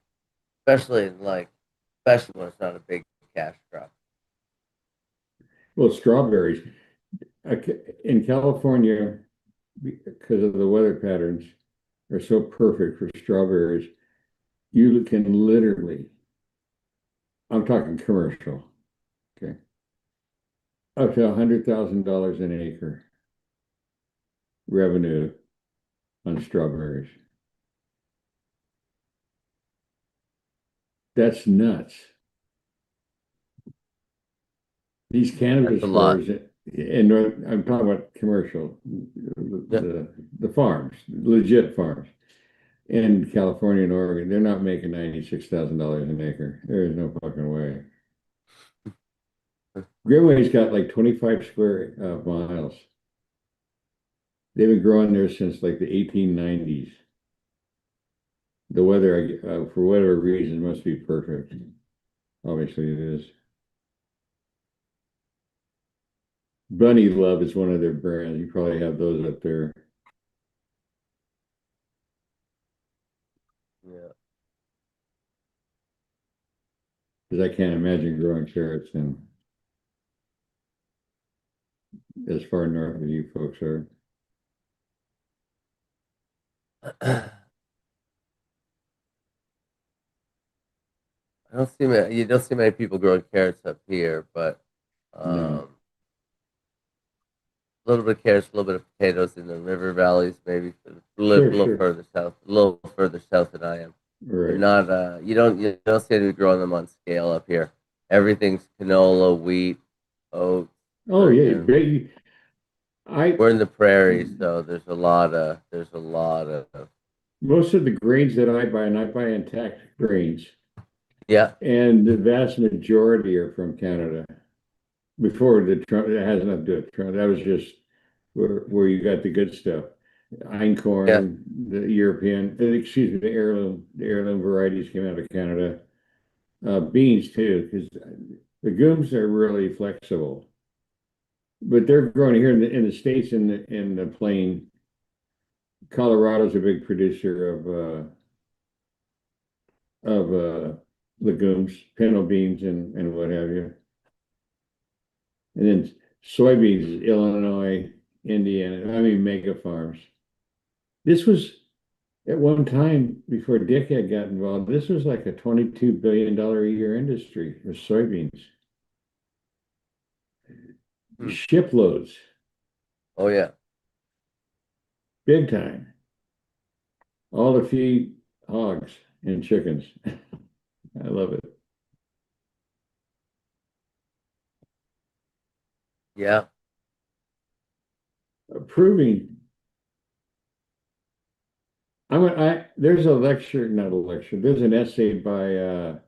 S2: especially especially when it's not a big cash crop.
S3: Well, strawberries in California, because of the weather patterns, are so perfect for strawberries. You can literally, I'm talking commercial, okay, up to $100,000 an acre revenue on strawberries. That's nuts. These cannabis
S2: That's a lot.
S3: growers in North, I'm talking about commercial,
S2: Yeah.
S3: the farms, legit farms in California and Oregon, they're not making $96,000 an acre. There is no fucking way. Greenway's got like 25 square miles. They've been growing there since like the 1890s. The weather, for whatever reason, must be perfect. Obviously, it is. Bunny Love is one of their brands. You probably have those up there.
S2: Yeah.
S3: Because I can't imagine growing carrots in as far north as you folks are.
S2: I don't see many. You don't see many people growing carrots up here, but
S3: No.
S2: a little bit of carrots, a little bit of potatoes in the river valleys, maybe
S3: Sure,
S2: a little
S3: sure.
S2: further south, a little further south than I am. But
S3: Right.
S2: not you don't see anybody growing them on scale up here. Everything's canola, wheat, oats.
S3: Oh yeah,
S2: Friggin'
S3: I
S2: we're in the prairies, so there's a lot of
S3: most of the grains that I buy, and I buy intact grains,
S2: yeah.
S3: and the vast majority are from Canada. Before the Trump, it has nothing to do with Trump. That was just where you got the good stuff.
S2: Yeah.
S3: Einkorn, the European, excuse me, the heirloom varieties came out of Canada. Beans too, because legumes are really flexible. But they're growing here in the States in the plain. Colorado's a big producer of legumes, pinto beans and what have you. And then soybeans, Illinois, Indiana, I mean mega farms. This was at one time before Dick had got involved, this was like a $22 billion a year industry of soybeans. Shiploads,
S2: Oh yeah.
S3: big time. All to feed hogs and chickens. I love it.
S2: Yeah.
S3: Proving. There's a lecture, not a lecture. There's an essay by the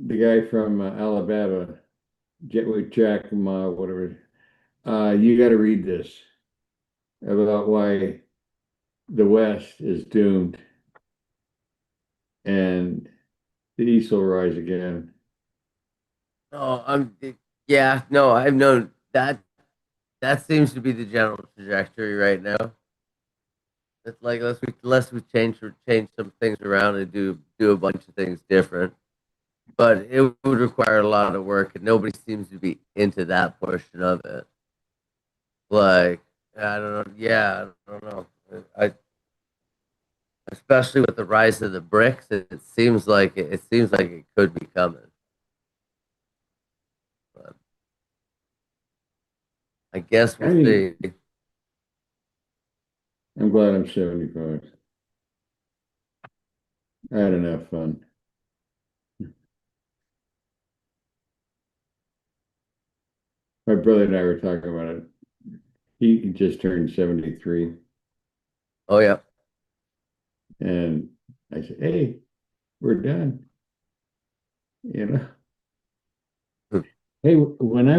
S3: guy from Alabama, Jack Ma, whatever. You got to read this about why the West is doomed and the East will rise again.
S2: Oh, yeah. No, I've known that. That seems to be the general trajectory right now. It's like unless we change some things around and do a bunch of things different. But it would require a lot of work, and nobody seems to be into that portion of it. Like I don't know. Yeah, I don't know. especially with the rise of the bricks. It seems like it could be coming. But I guess
S3: I
S2: we'll
S3: mean,
S2: see.
S3: I'm glad I'm 75. I had enough fun. My brother and I were talking about it. He just turned 73.
S2: Oh yeah.
S3: And I said, hey, we're done. You know, hey, when I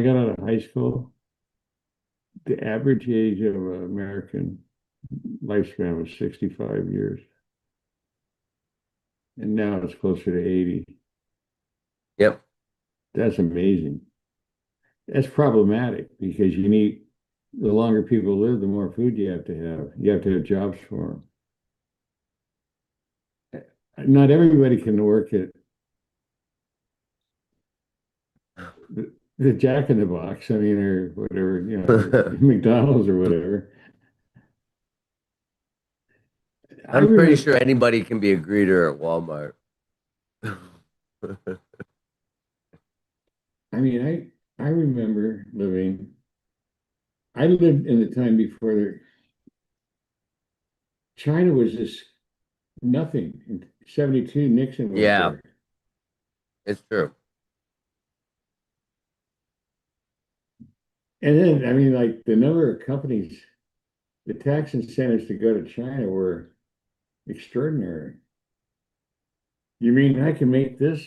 S3: got out of high school, the average age of an American lifespan was 65 years. And now it's closer to 80.
S2: Yep.
S3: That's amazing. That's problematic because the longer people live, the more food you have to have. You have to have jobs for them. Not everybody can work at the Jack in the Box, I mean, or whatever, McDonald's or whatever. I
S2: I'm pretty
S3: remember,
S2: sure anybody can be a greeter at Walmart.
S3: I mean, I remember I lived in the time before China was just nothing. In 72, Nixon was
S2: Yeah,
S3: there.
S2: it's true.
S3: And then, I mean, like the number of companies, the tax incentives to go to China were extraordinary. You mean I can make this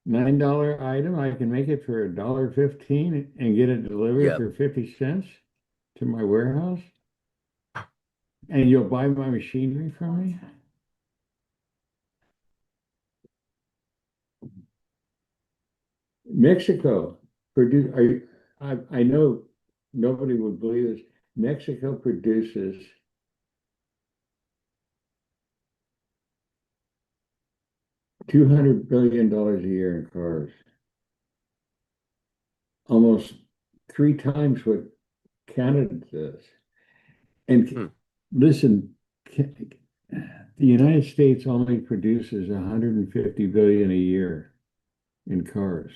S3: $9 item, I can make it for $1.15 and get it delivered
S2: Yep.
S3: for 50 cents to my warehouse? And you'll buy my machinery from me? Mexico produce I know nobody would believe this. Mexico produces $200 billion a year in cars, almost 3 times what Canada does. And
S2: Hmm.
S3: listen, the United States only produces 150 billion a year in cars.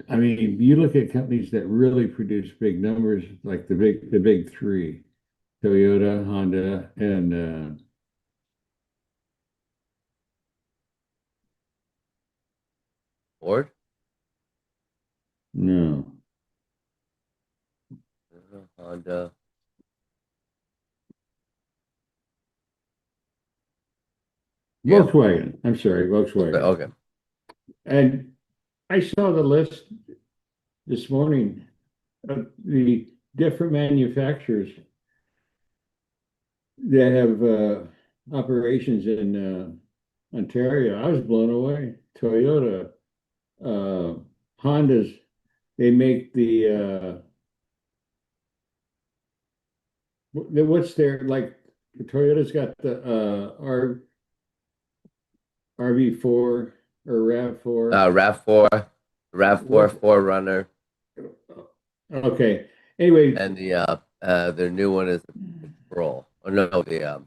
S3: I mean, you look at companies that really produce big numbers, like the big three, Toyota, Honda, and
S2: Ford,
S3: no,
S2: Honda. Yeah.
S3: Volkswagen. I'm sorry,
S2: Okay.
S3: Volkswagen.
S2: Okay.
S3: And I saw the list this morning of the different manufacturers that have operations in Ontario. I was blown away. Toyota, uh, Honda's, they make what's their like Toyota's got the RV4 or RAV4.
S2: Rav4, Rav4
S3: What?
S2: Forerunner,
S3: Okay. Anyway,
S2: and their new one is the Patrol. Oh no, the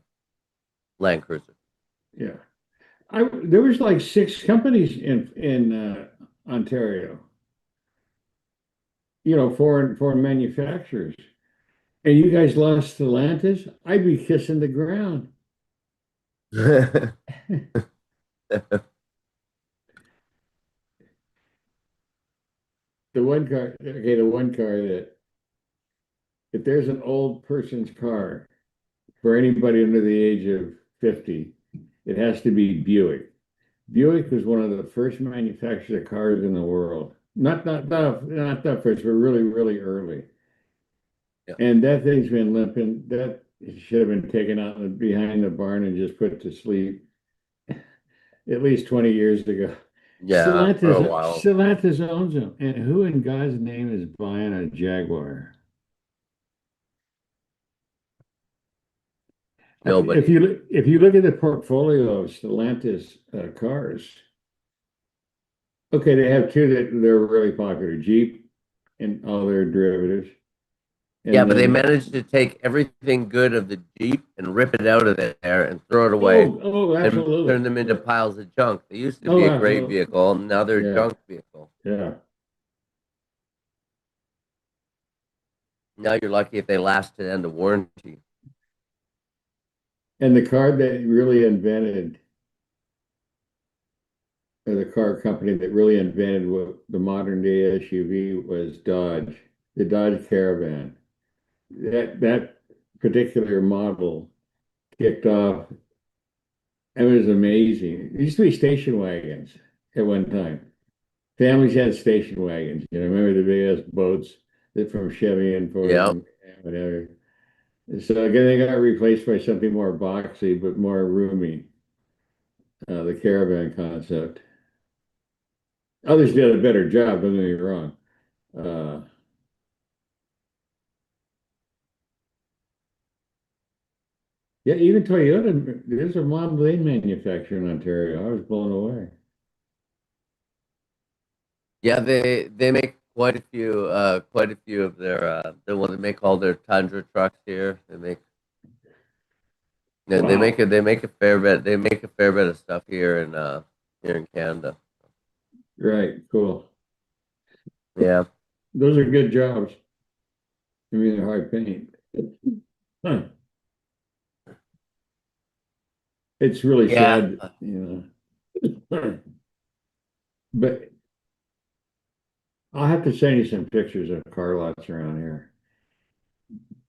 S2: Land Cruiser.
S3: yeah. There was like 6 companies in Ontario, foreign manufacturers. And you guys lost Stellantis, I'd be kissing the ground. The one car that if there's an old person's car for anybody under the age of 50, it has to be Buick. Buick was one of the first manufacturers of cars in the world. Not that first, but really, really early.
S2: Yeah.
S3: And that thing's been limping. That should have been taken out behind the barn and just put to sleep at least 20 years ago.
S2: Yeah, for a while.
S3: Stellantis owns them. And who in God's name is buying a Jaguar?
S2: Nobody.
S3: If you look at the portfolio of Stellantis cars, okay, they have two that they're really popular, Jeep and all their derivatives.
S2: Yeah,
S3: And
S2: but they
S3: then,
S2: managed to take everything good of the Jeep and rip it out of there and throw it away
S3: oh,
S2: and turn
S3: absolutely.
S2: them into
S3: Yeah.
S2: piles of junk. They used to
S3: Oh,
S2: be a great
S3: absolutely.
S2: vehicle, and now they're a
S3: Yeah.
S2: junk vehicle.
S3: Yeah.
S2: Now you're lucky if they last to the end of warranty.
S3: And the car that really invented, or the car company that really invented what the modern day SUV was Dodge, the Dodge Caravan. That particular model kicked off. It was amazing. It used to be station wagons at one time. Families had station wagons. Remember the big ass boats that from Chevy and Ford
S2: Yeah.
S3: and whatever. So again, they got replaced by something more boxy but more roomy. The caravan concept. Others did a better job. Don't get me wrong. Uh, yeah, even Toyota. There's a model they manufacture in Ontario. I was blown away.
S2: Yeah, they make quite a few of their the one they make all their Tundra trucks here.
S3: Wow.
S2: They make a fair bit of stuff here in Canada.
S3: Right. Cool.
S2: Yeah.
S3: Those are good jobs. I mean, they're hard paying. Huh. It's really
S2: Yeah.
S3: sad. But I'll have to send you some pictures of car lots around here.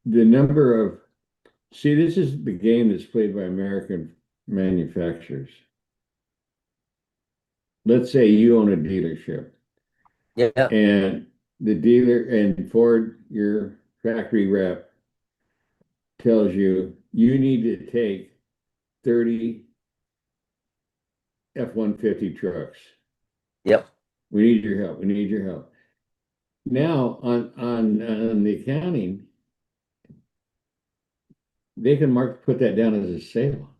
S3: The number of, see, this is the game that's played by American manufacturers. Let's say you own a dealership
S2: Yeah.
S3: and the dealer and Ford, your factory rep, tells you you need to take 30 F-150 trucks.
S2: Yep.
S3: We need your help. We need your help. Now on the accounting, they can put that down as a sale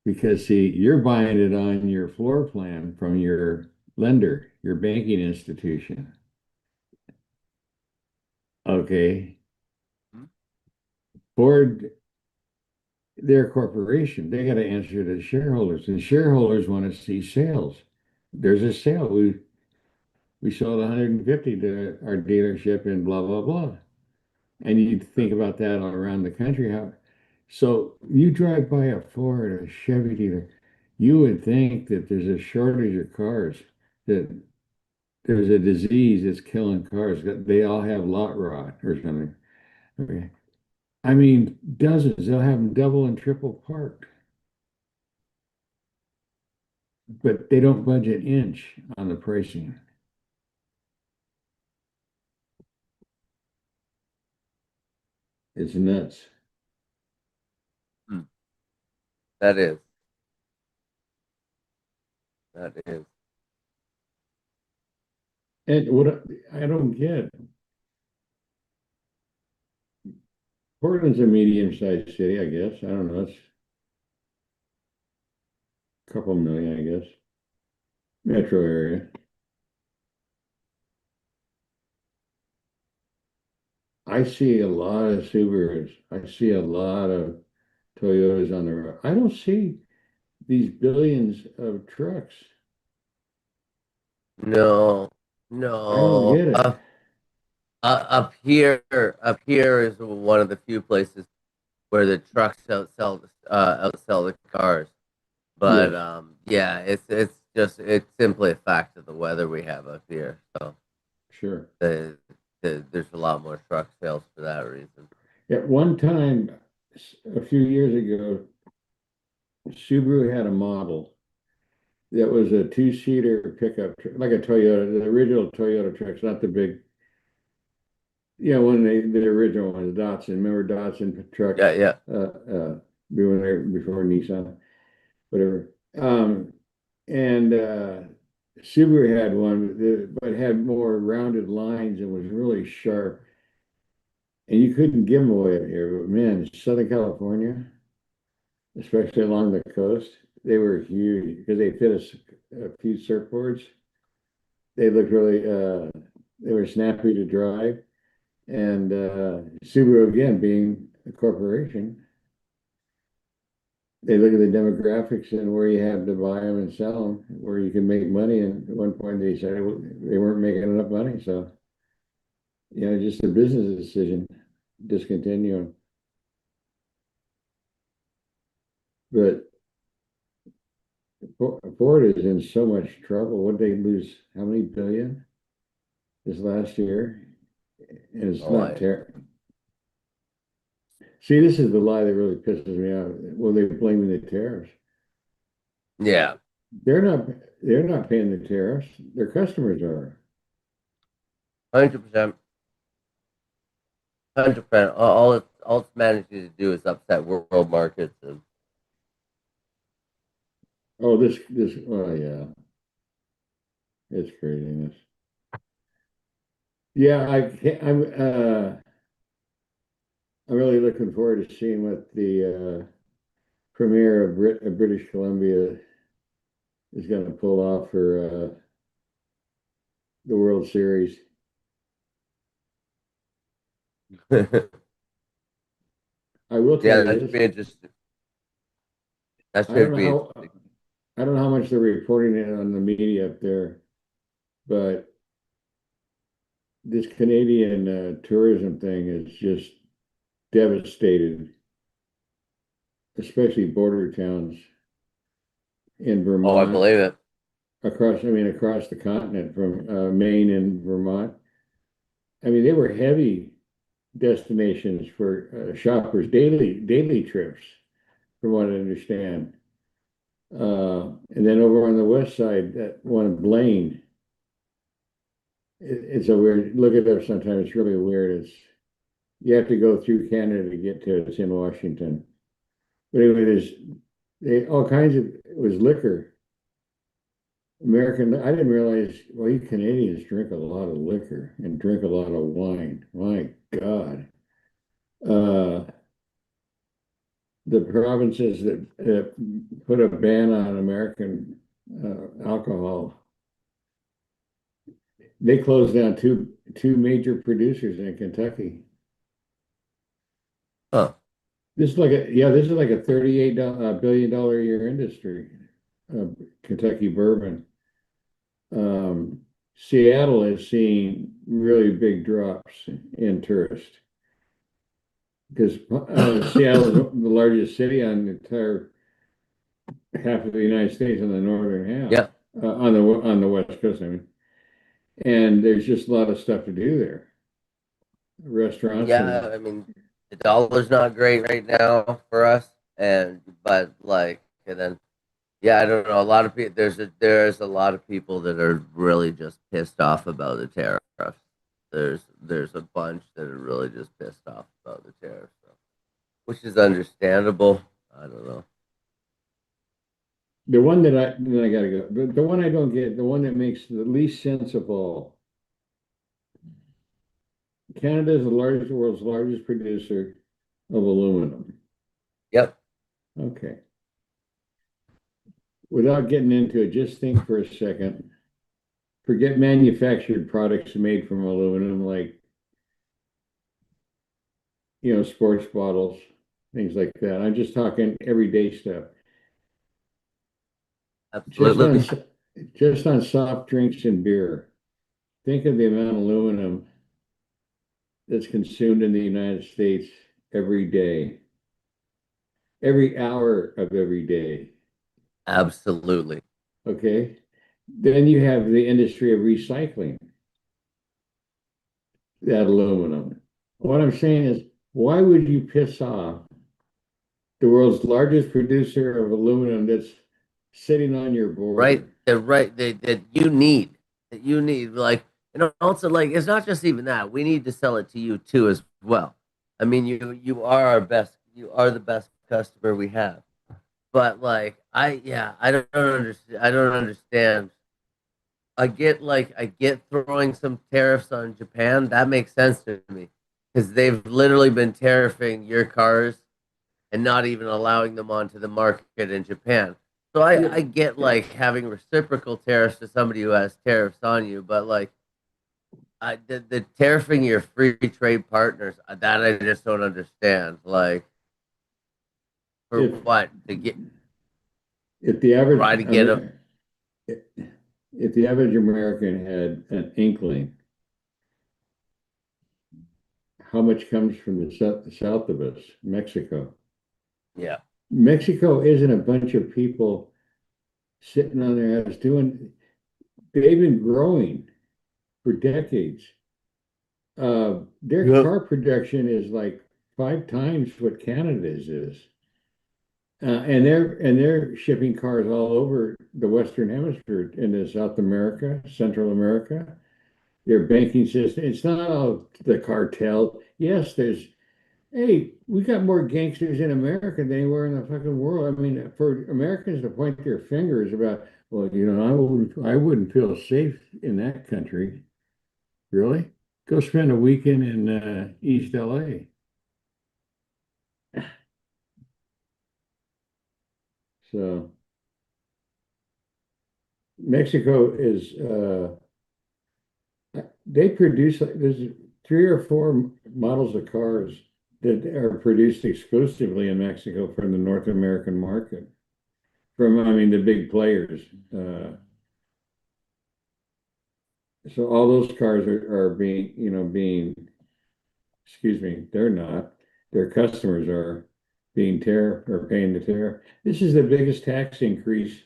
S3: because see, you're buying it on your floor plan from your lender, your banking institution. Okay. Ford, they're a corporation. They got to answer to the shareholders, and shareholders want to see sales. There's a sale. We sold 150 to our dealership and blah blah blah. And you think about that all around the country. So you drive by a Ford or a Chevy dealer, you would think that there's a shortage of cars, that there's a disease that's killing cars. They all have lot rot or something. Okay. I mean, dozens. They'll have them double and triple parked, but they don't budge an inch on the pricing. It's nuts.
S2: Hmm. That is. That is.
S3: And what I don't get, Portland's a medium-sized city, I guess. I don't know. It's a couple million, I guess. Metro area. I see a lot of Subarus. I see a lot of Toyotas on the road. I don't see these billions of trucks.
S2: No.
S3: I don't
S2: No.
S3: get it.
S2: Up here is one of the few places where the trucks outsell the cars. But
S3: Yes,
S2: yeah, it's simply a fact of the weather we have up here. So
S3: sure.
S2: there's a lot more truck sales for that reason.
S3: At one time, a few years ago, Subaru had a model that was a two-seater pickup, like a Toyota, the original Toyota trucks, not the big, when the original one, the Datsun. Remember Datsun trucks?
S2: Yeah, yeah.
S3: Before Nissan, whatever. And Subaru had one, but had more rounded lines and was really sharp. And you couldn't give them away up here, but man, Southern California, especially along the coast, they were huge because they fit a few surfboards. They looked really they were snappy to drive. And Subaru, again, being a corporation, they look at the demographics and where you have to buy them and sell them, where you can make money. And at one point, they said they weren't making enough money, so just a business decision, discontinue them. But Ford is in so much trouble. What they lose? How many billion this last year? And it's
S2: Oh,
S3: not terrible. See, this is the lie that really pisses me off. Well, they're blaming the tariffs.
S2: yeah,
S3: They're not. They're not paying the tariffs. Their customers are.
S2: 100%, 100%. All it's managing to do is upset world markets, and
S3: Oh, this. Oh, yeah, it's craziness. Yeah, I can't, I'm really looking forward to seeing what the premier of British Columbia is going to pull off for the World Series.
S2: yeah,
S3: I will tell you
S2: that should
S3: this.
S2: be interesting. That
S3: I don't
S2: should
S3: know
S2: be
S3: how
S2: interesting.
S3: I don't know how much they're reporting it on the media up there, but this Canadian tourism thing is just devastated, especially border towns in
S2: Oh, I
S3: Vermont,
S2: believe it.
S3: across the continent from Maine and Vermont. I mean, they were heavy destinations for shoppers, daily trips, from what I understand. And then over on the west side, that one Blaine, it's a weird. Look it up sometime. It's really weird. You have to go through Canada to get to it. It's in Washington. But anyway, all kinds of it was liquor. American. I didn't realize. Well, you Canadians drink a lot of liquor and drink a lot of wine. My God. Uh, the provinces that put a ban on American alcohol, they closed down two major producers in Kentucky.
S2: Huh.
S3: This is like a $38 billion a year industry, uh, Kentucky bourbon. Seattle is seeing really big drops in tourists because Seattle is the largest city on the entire half of the United States on the northern half,
S2: Yeah,
S3: on the west coast, I mean. And there's just a lot of stuff to do there. Restaurants
S2: yeah.
S3: and
S2: I mean, the dollar's not great right now for us, and but like, and then yeah, I don't know. A lot of people. There's a lot of people that are really just pissed off about the tariffs. There's a bunch that are really just pissed off about the tariffs, so, which is understandable. I don't know.
S3: the one that I gotta go. The one I don't get, the one that makes the least sense of all. Canada is the world's largest producer of aluminum.
S2: Yep.
S3: Okay. Without getting into it, just think for a second. Forget manufactured products made from aluminum, like, sports bottles, things like that. I'm just talking everyday stuff. Just on
S2: Absolutely.
S3: just on soft drinks and beer. Think of the amount of aluminum that's consumed in the United States every day, every hour of every day.
S2: Absolutely.
S3: Okay. Then you have the industry of recycling that aluminum. What I'm saying is, why would you piss off the world's largest producer of aluminum that's sitting on your
S2: Right.
S3: border?
S2: Right. That you need like, and also like it's not just even that we need to sell it to you too as well. I mean, you are our best. You are the best customer we have. But like I don't understand. I don't understand. I get throwing some tariffs on Japan. That makes sense to me because they've literally been tariffing your cars and not even allowing them onto the market in Japan. So
S3: Yeah,
S2: I get like having reciprocal tariffs to somebody who has tariffs on you, but like the tariffing your free trade partners, that I just don't understand. Like for
S3: if
S2: what? To get
S3: if the average
S2: try to get a
S3: if the average American had an inkling how much comes from the south of us, Mexico.
S2: yeah.
S3: Mexico isn't a bunch of people sitting on their ass doing, they've been growing for decades. Their
S2: Yep.
S3: car production is like 5 times what Canada's is. And they're shipping cars all over the Western Hemisphere into South America, Central America. Their banking system, it's not all the cartel. Yes, there's, hey, we got more gangsters in America than anywhere in the fucking world. I mean, for Americans to point their fingers about, well, I wouldn't feel safe in that country. Really? Go spend a weekend in East LA. So Mexico is they produce like there's 3 or 4 models of cars that are produced exclusively in Mexico from the North American market. From I mean the big players. So all those cars are being, excuse me, they're not. Their customers are being tariff or paying the tariff. This is the biggest tax increase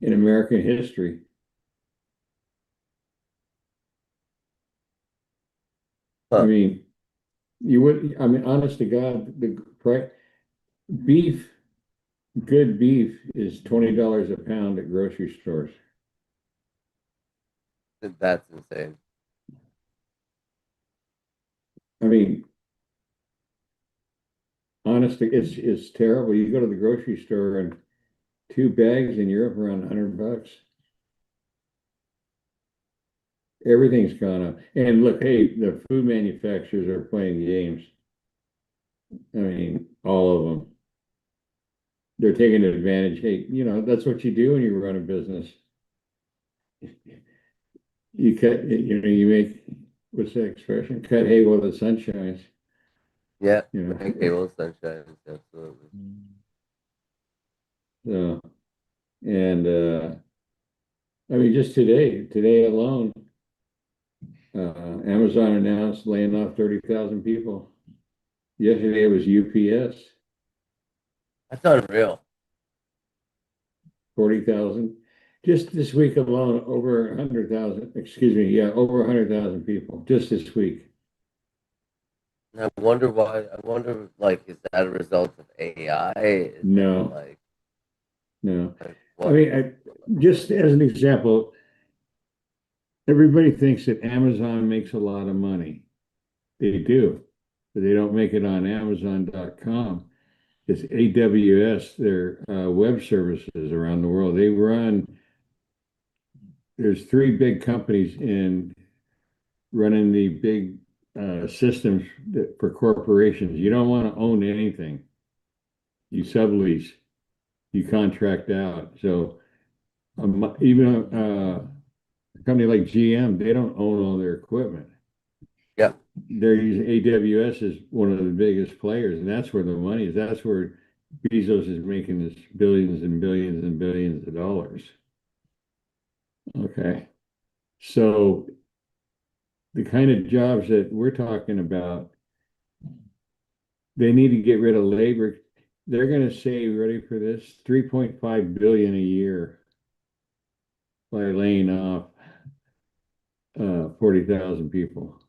S3: in American history. I
S2: Huh.
S3: mean, I mean, honest to God, the price, beef, good beef is $20 a pound at grocery stores.
S2: That's insane.
S3: I mean, honestly, it's terrible. You go to the grocery store and 2 bags in Europe are around $100. Everything's gone up. And look, hey, the food manufacturers are playing games. I mean, all of them. They're taking advantage. Hey, that's what you do when you run a business. You make, what's that expression? Cut hay while the sun shines.
S2: Yeah.
S3: You
S2: Okay,
S3: know,
S2: well, sunshine, absolutely.
S3: so, and I mean, just today alone, Amazon announced laying off 30,000 people. Yesterday it was UPS,
S2: That's unreal.
S3: 40,000. Just this week alone, over 100,000, excuse me, yeah, over 100,000 people just this week.
S2: And I wonder why. I wonder, like, is that a result of AI? Is that
S3: No, no.
S2: like
S3: I
S2: what?
S3: mean, just as an example, everybody thinks that Amazon makes a lot of money. They do, but they don't make it on Amazon.com. It's AWS, their web services around the world. There's 3 big companies in running the big systems for corporations. You don't want to own anything. You sublease, you contract out. So even a company like GM, they don't own all their equipment.
S2: Yeah.
S3: They're using AWS as one of the biggest players, and that's where the money is. That's where Bezos is making this billions and billions and billions of dollars. Okay. So the kind of jobs that we're talking about, they need to get rid of labor. They're going to save, ready for this, 3.5 billion a year by laying off 40,000 people.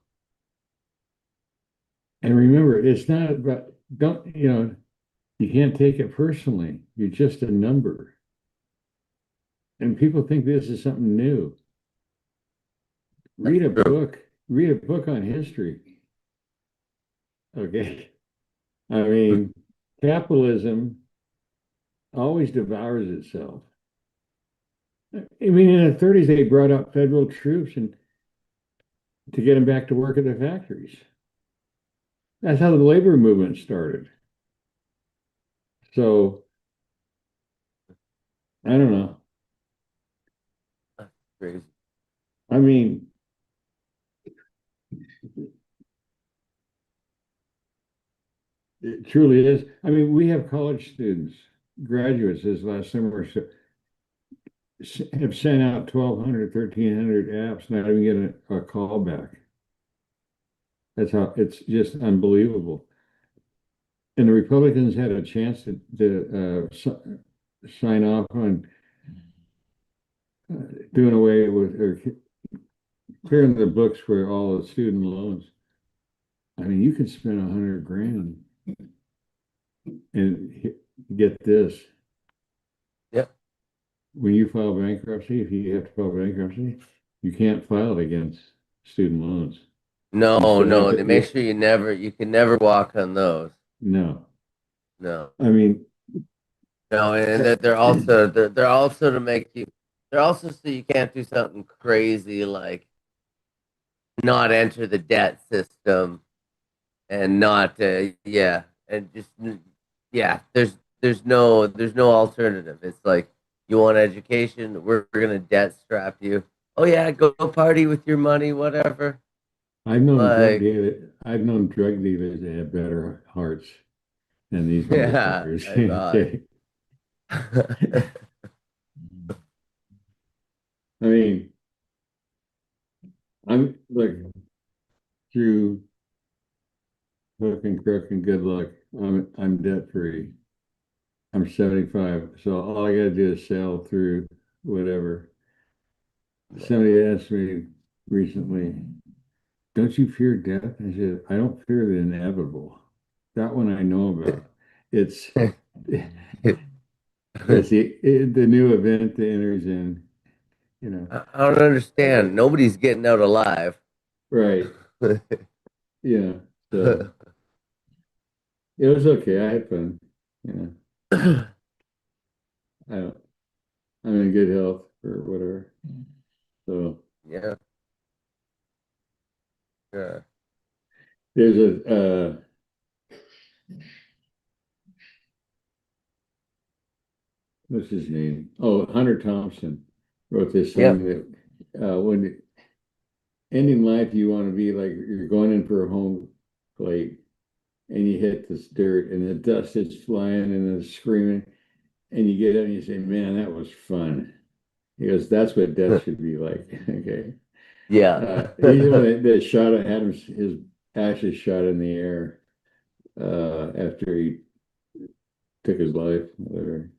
S3: And remember, it's not about, don't, you can't take it personally. You're just a number. And people think this is something new.
S2: That's
S3: Read a
S2: true.
S3: book, read a book on history. Okay. I mean, capitalism always devours itself. I mean, in the 30s, they brought out federal troops and to get them back to work at the factories. That's how the labor movement started. So I don't know.
S2: That's crazy.
S3: I mean, it truly is. I mean, we have college students, graduates this last summer have sent out 1,200, 1,300 apps, not even getting a call back. That's how it's just unbelievable. And the Republicans had a chance to sign off on doing away with or clearing the books for all the student loans. I mean, you can spend 100 grand and get this.
S2: Yep.
S3: When you file bankruptcy, if you have to file bankruptcy, you can't file it against student loans. You
S2: No,
S3: still have
S2: no. They make
S3: to,
S2: sure you can never walk on those.
S3: no.
S2: No,
S3: I mean,
S2: no, and that they're also to make you. They're also so you can't do something crazy like not enter the debt system and not yeah and just yeah. There's no alternative. It's like you want education, we're gonna debt strap you. Oh yeah, go party with your money, whatever. Like
S3: I've known drug dealers that have better hearts than these
S2: yeah,
S3: motherfuckers.
S2: I thought.
S3: Okay. I mean, I'm like through hook and crook and good luck. I'm debt free. I'm 75, so all I gotta do is sail through whatever. Somebody asked me recently, "Don't you fear death?" I said, "I don't fear the inevitable. That one I know about. It's it's the new event that enters in, you know."
S2: I don't understand. Nobody's getting out alive.
S3: Right. Yeah. So it was okay. I had fun. You I don't, I'm in good health or whatever. So
S2: Yeah, sure.
S3: there's a what's his name? Oh, Hunter Thompson wrote this
S2: Yep.
S3: thing that when ending life, you want to be like you're going in for a home plate and you hit this dirt and the dust is flying and it's screaming and you get up and you say, "Man, that was fun." He goes, "That's what death should be like." Okay.
S2: Yeah.
S3: He's the one that shot at his ashes shot in the air after he took his life. Whatever.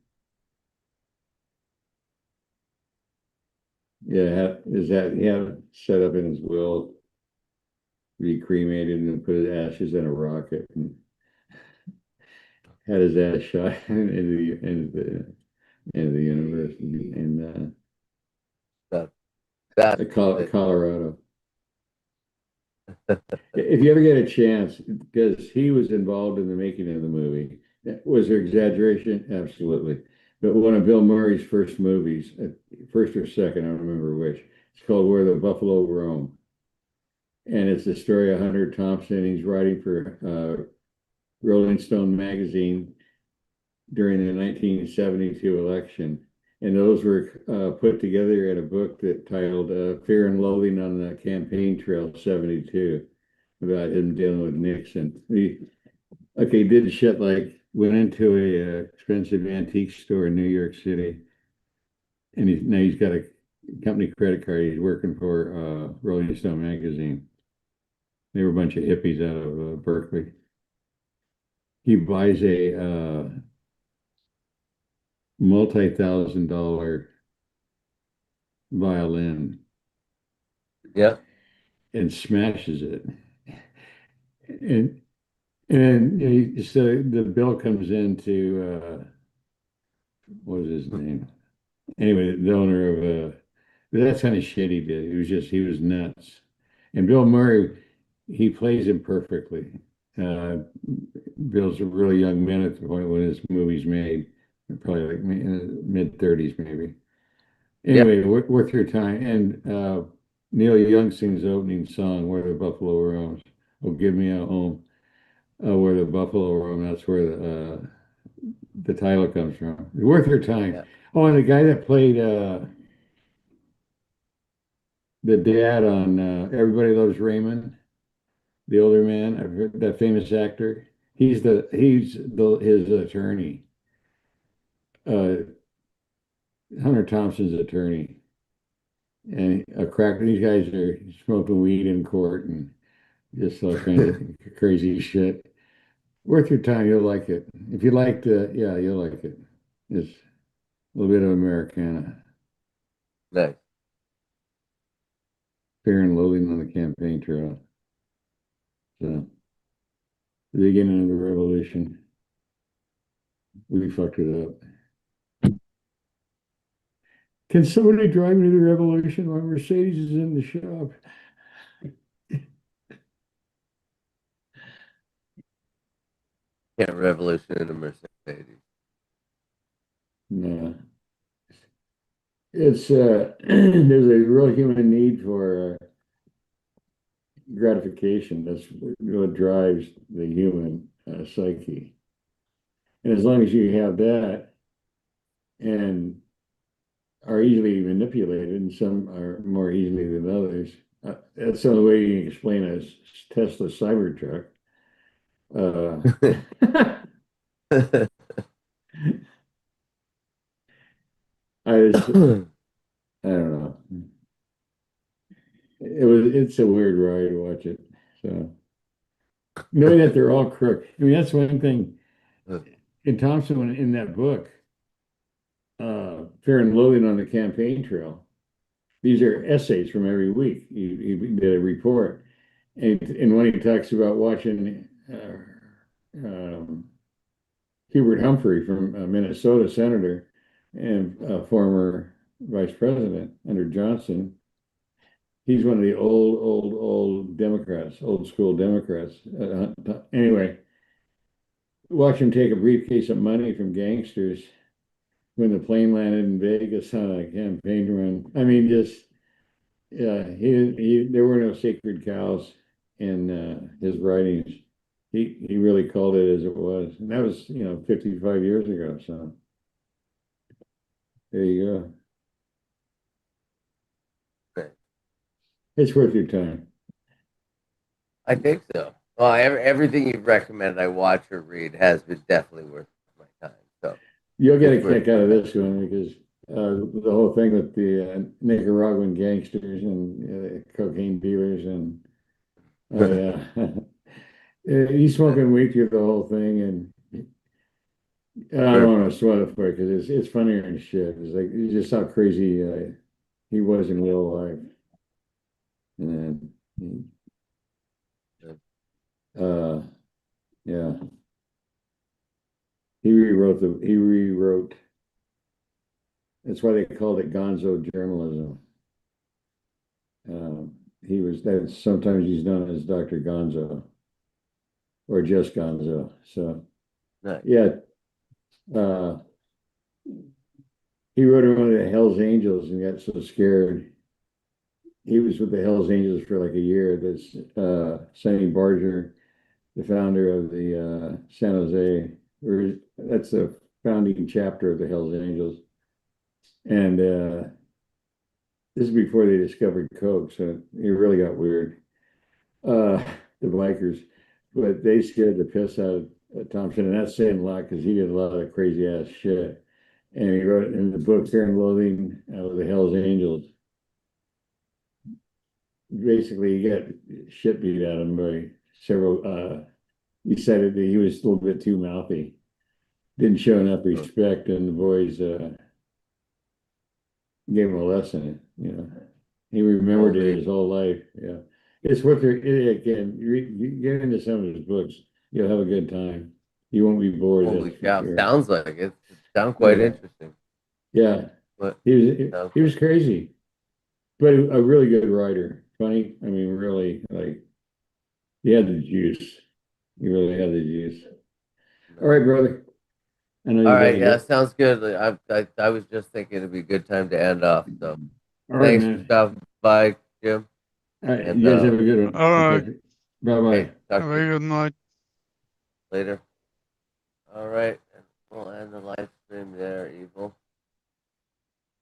S3: Yeah, is that he had it set up in his will to be cremated and put his ashes in a rocket and had his ass shot into the universe in
S2: that, that's
S3: Colorado. If you ever get a chance, because he was involved in the making of the movie, was there exaggeration? Absolutely. But one of Bill Murray's first movies, first or second, I don't remember which, it's called Where the Buffalo Roam. And it's the story of Hunter Thompson. He's writing for Rolling Stone magazine during the 1972 election. And those were put together in a book that titled Fear and Loathing on the Campaign Trail 72 about him dealing with Nixon. He did shit like went into a expensive antique store in New York City, and now he's got a company credit card. He's working for Rolling Stone magazine. They were a bunch of hippies out of Berkeley. He buys a multi-thousand-dollar violin
S2: yeah.
S3: and smashes it, and so the bill comes into what was his name? Anyway, the owner of that's kind of shit he did. He was nuts. And Bill Murray, he plays him perfectly. Uh, Bill's a really young man at the point when this movie's made, probably like mid 30s maybe.
S2: Yep.
S3: Anyway, worth your time. And Neil Young sings the opening song, "Where the Buffalo Roams." Oh, give me a home. Where the buffalo roam. That's where the title comes from. It's worth your time.
S2: Yeah.
S3: Oh, and the guy that played the dad on Everybody Loves Raymond, the older man, I've heard that famous actor. He's his attorney, uh, Hunter Thompson's attorney, and a crack. These guys are smoking weed in court and just all kinds of crazy shit. Worth your time. You'll like it. If you liked, yeah, you'll like it. It's a little bit of Americana,
S2: Nice.
S3: Fear and Loathing on the Campaign Trail. So, the beginning of the revolution, we fucked it up. Can somebody drive me to the revolution? My Mercedes is in the shop.
S2: Can't revolution in a Mercedes.
S3: No, it's there's a real human need for gratification. That's what drives the human psyche. And as long as you have that and are easily manipulated, and some are more easily than others, that's the only way you can explain a Tesla Cybertruck. I don't know. It's a weird ride to watch it. So knowing that they're all crook. I mean, that's one thing in Thompson in that book, Fear and Loathing on the Campaign Trail. These are essays from every week. He did a report, and when he talks about watching Hubert Humphrey from Minnesota, senator and former vice president under Johnson. He's one of the old Democrats, old school Democrats. Anyway, watch him take a briefcase of money from gangsters when the plane landed in Vegas on a campaign run. I mean, just yeah, there were no sacred cows in his writings. He really called it as it was, and that was 55 years ago. So there you go.
S2: Okay.
S3: It's worth your time.
S2: I think so. Well, everything you've recommended, I watch or read, has been definitely worth my time. So
S3: You'll get a
S2: it's worth
S3: kick out of
S2: my
S3: this one because the whole thing with the Nicaraguan gangsters and cocaine dealers and
S2: time.
S3: yeah, he's smoking weed through the whole thing, and I don't want to sweat it for it because it's funnier than shit. It's like it's just how crazy he was in real life, and then uh, yeah, he rewrote. That's why they called it Gonzo journalism. He was that sometimes he's known as Dr. Gonzo or just Gonzo. So
S2: Nice.
S3: yeah, uh, he wrote one of the Hell's Angels and got so scared. He was with the Hell's Angels for like a year. This Sonny Barger, the founder of the San Jose, or that's the founding chapter of the Hell's Angels, and this is before they discovered coke, so it really got weird. The bikers, but they scared the piss out of Thompson, and that's saying a lot because he did a lot of crazy ass shit. And he wrote in the book Fear and Loathing of the Hell's Angels. Basically, he got shit beat out of him by several. He said that he was a little bit too mouthy, didn't show enough respect, and the boys gave him a lesson. He remembered it his whole life. Yeah. It's worth it again. You get into some of his books, you'll have a good time. You won't be bored.
S2: Holy
S3: That's for
S2: cow!
S3: sure.
S2: Sounds like it. It sounds quite interesting.
S3: Yeah,
S2: But
S3: he was crazy, but a really good writer. Funny. I mean, really, like he had the juice. He really had the juice. All right, brother. I know
S2: all
S3: you
S2: right,
S3: gotta
S2: yeah,
S3: go.
S2: sounds good. I was just thinking it'd be a good time to end off. So
S3: All right,
S2: thanks for
S3: man.
S2: stopping by, Jim.
S3: All right,
S2: And
S3: you guys have a good one.
S1: All
S3: I'll
S1: right.
S3: talk to you. Bye
S2: okay,
S3: bye.
S2: talk
S1: Have
S2: to
S1: a
S2: you
S1: good night.
S2: later. All right. We'll end the live stream there, Evil.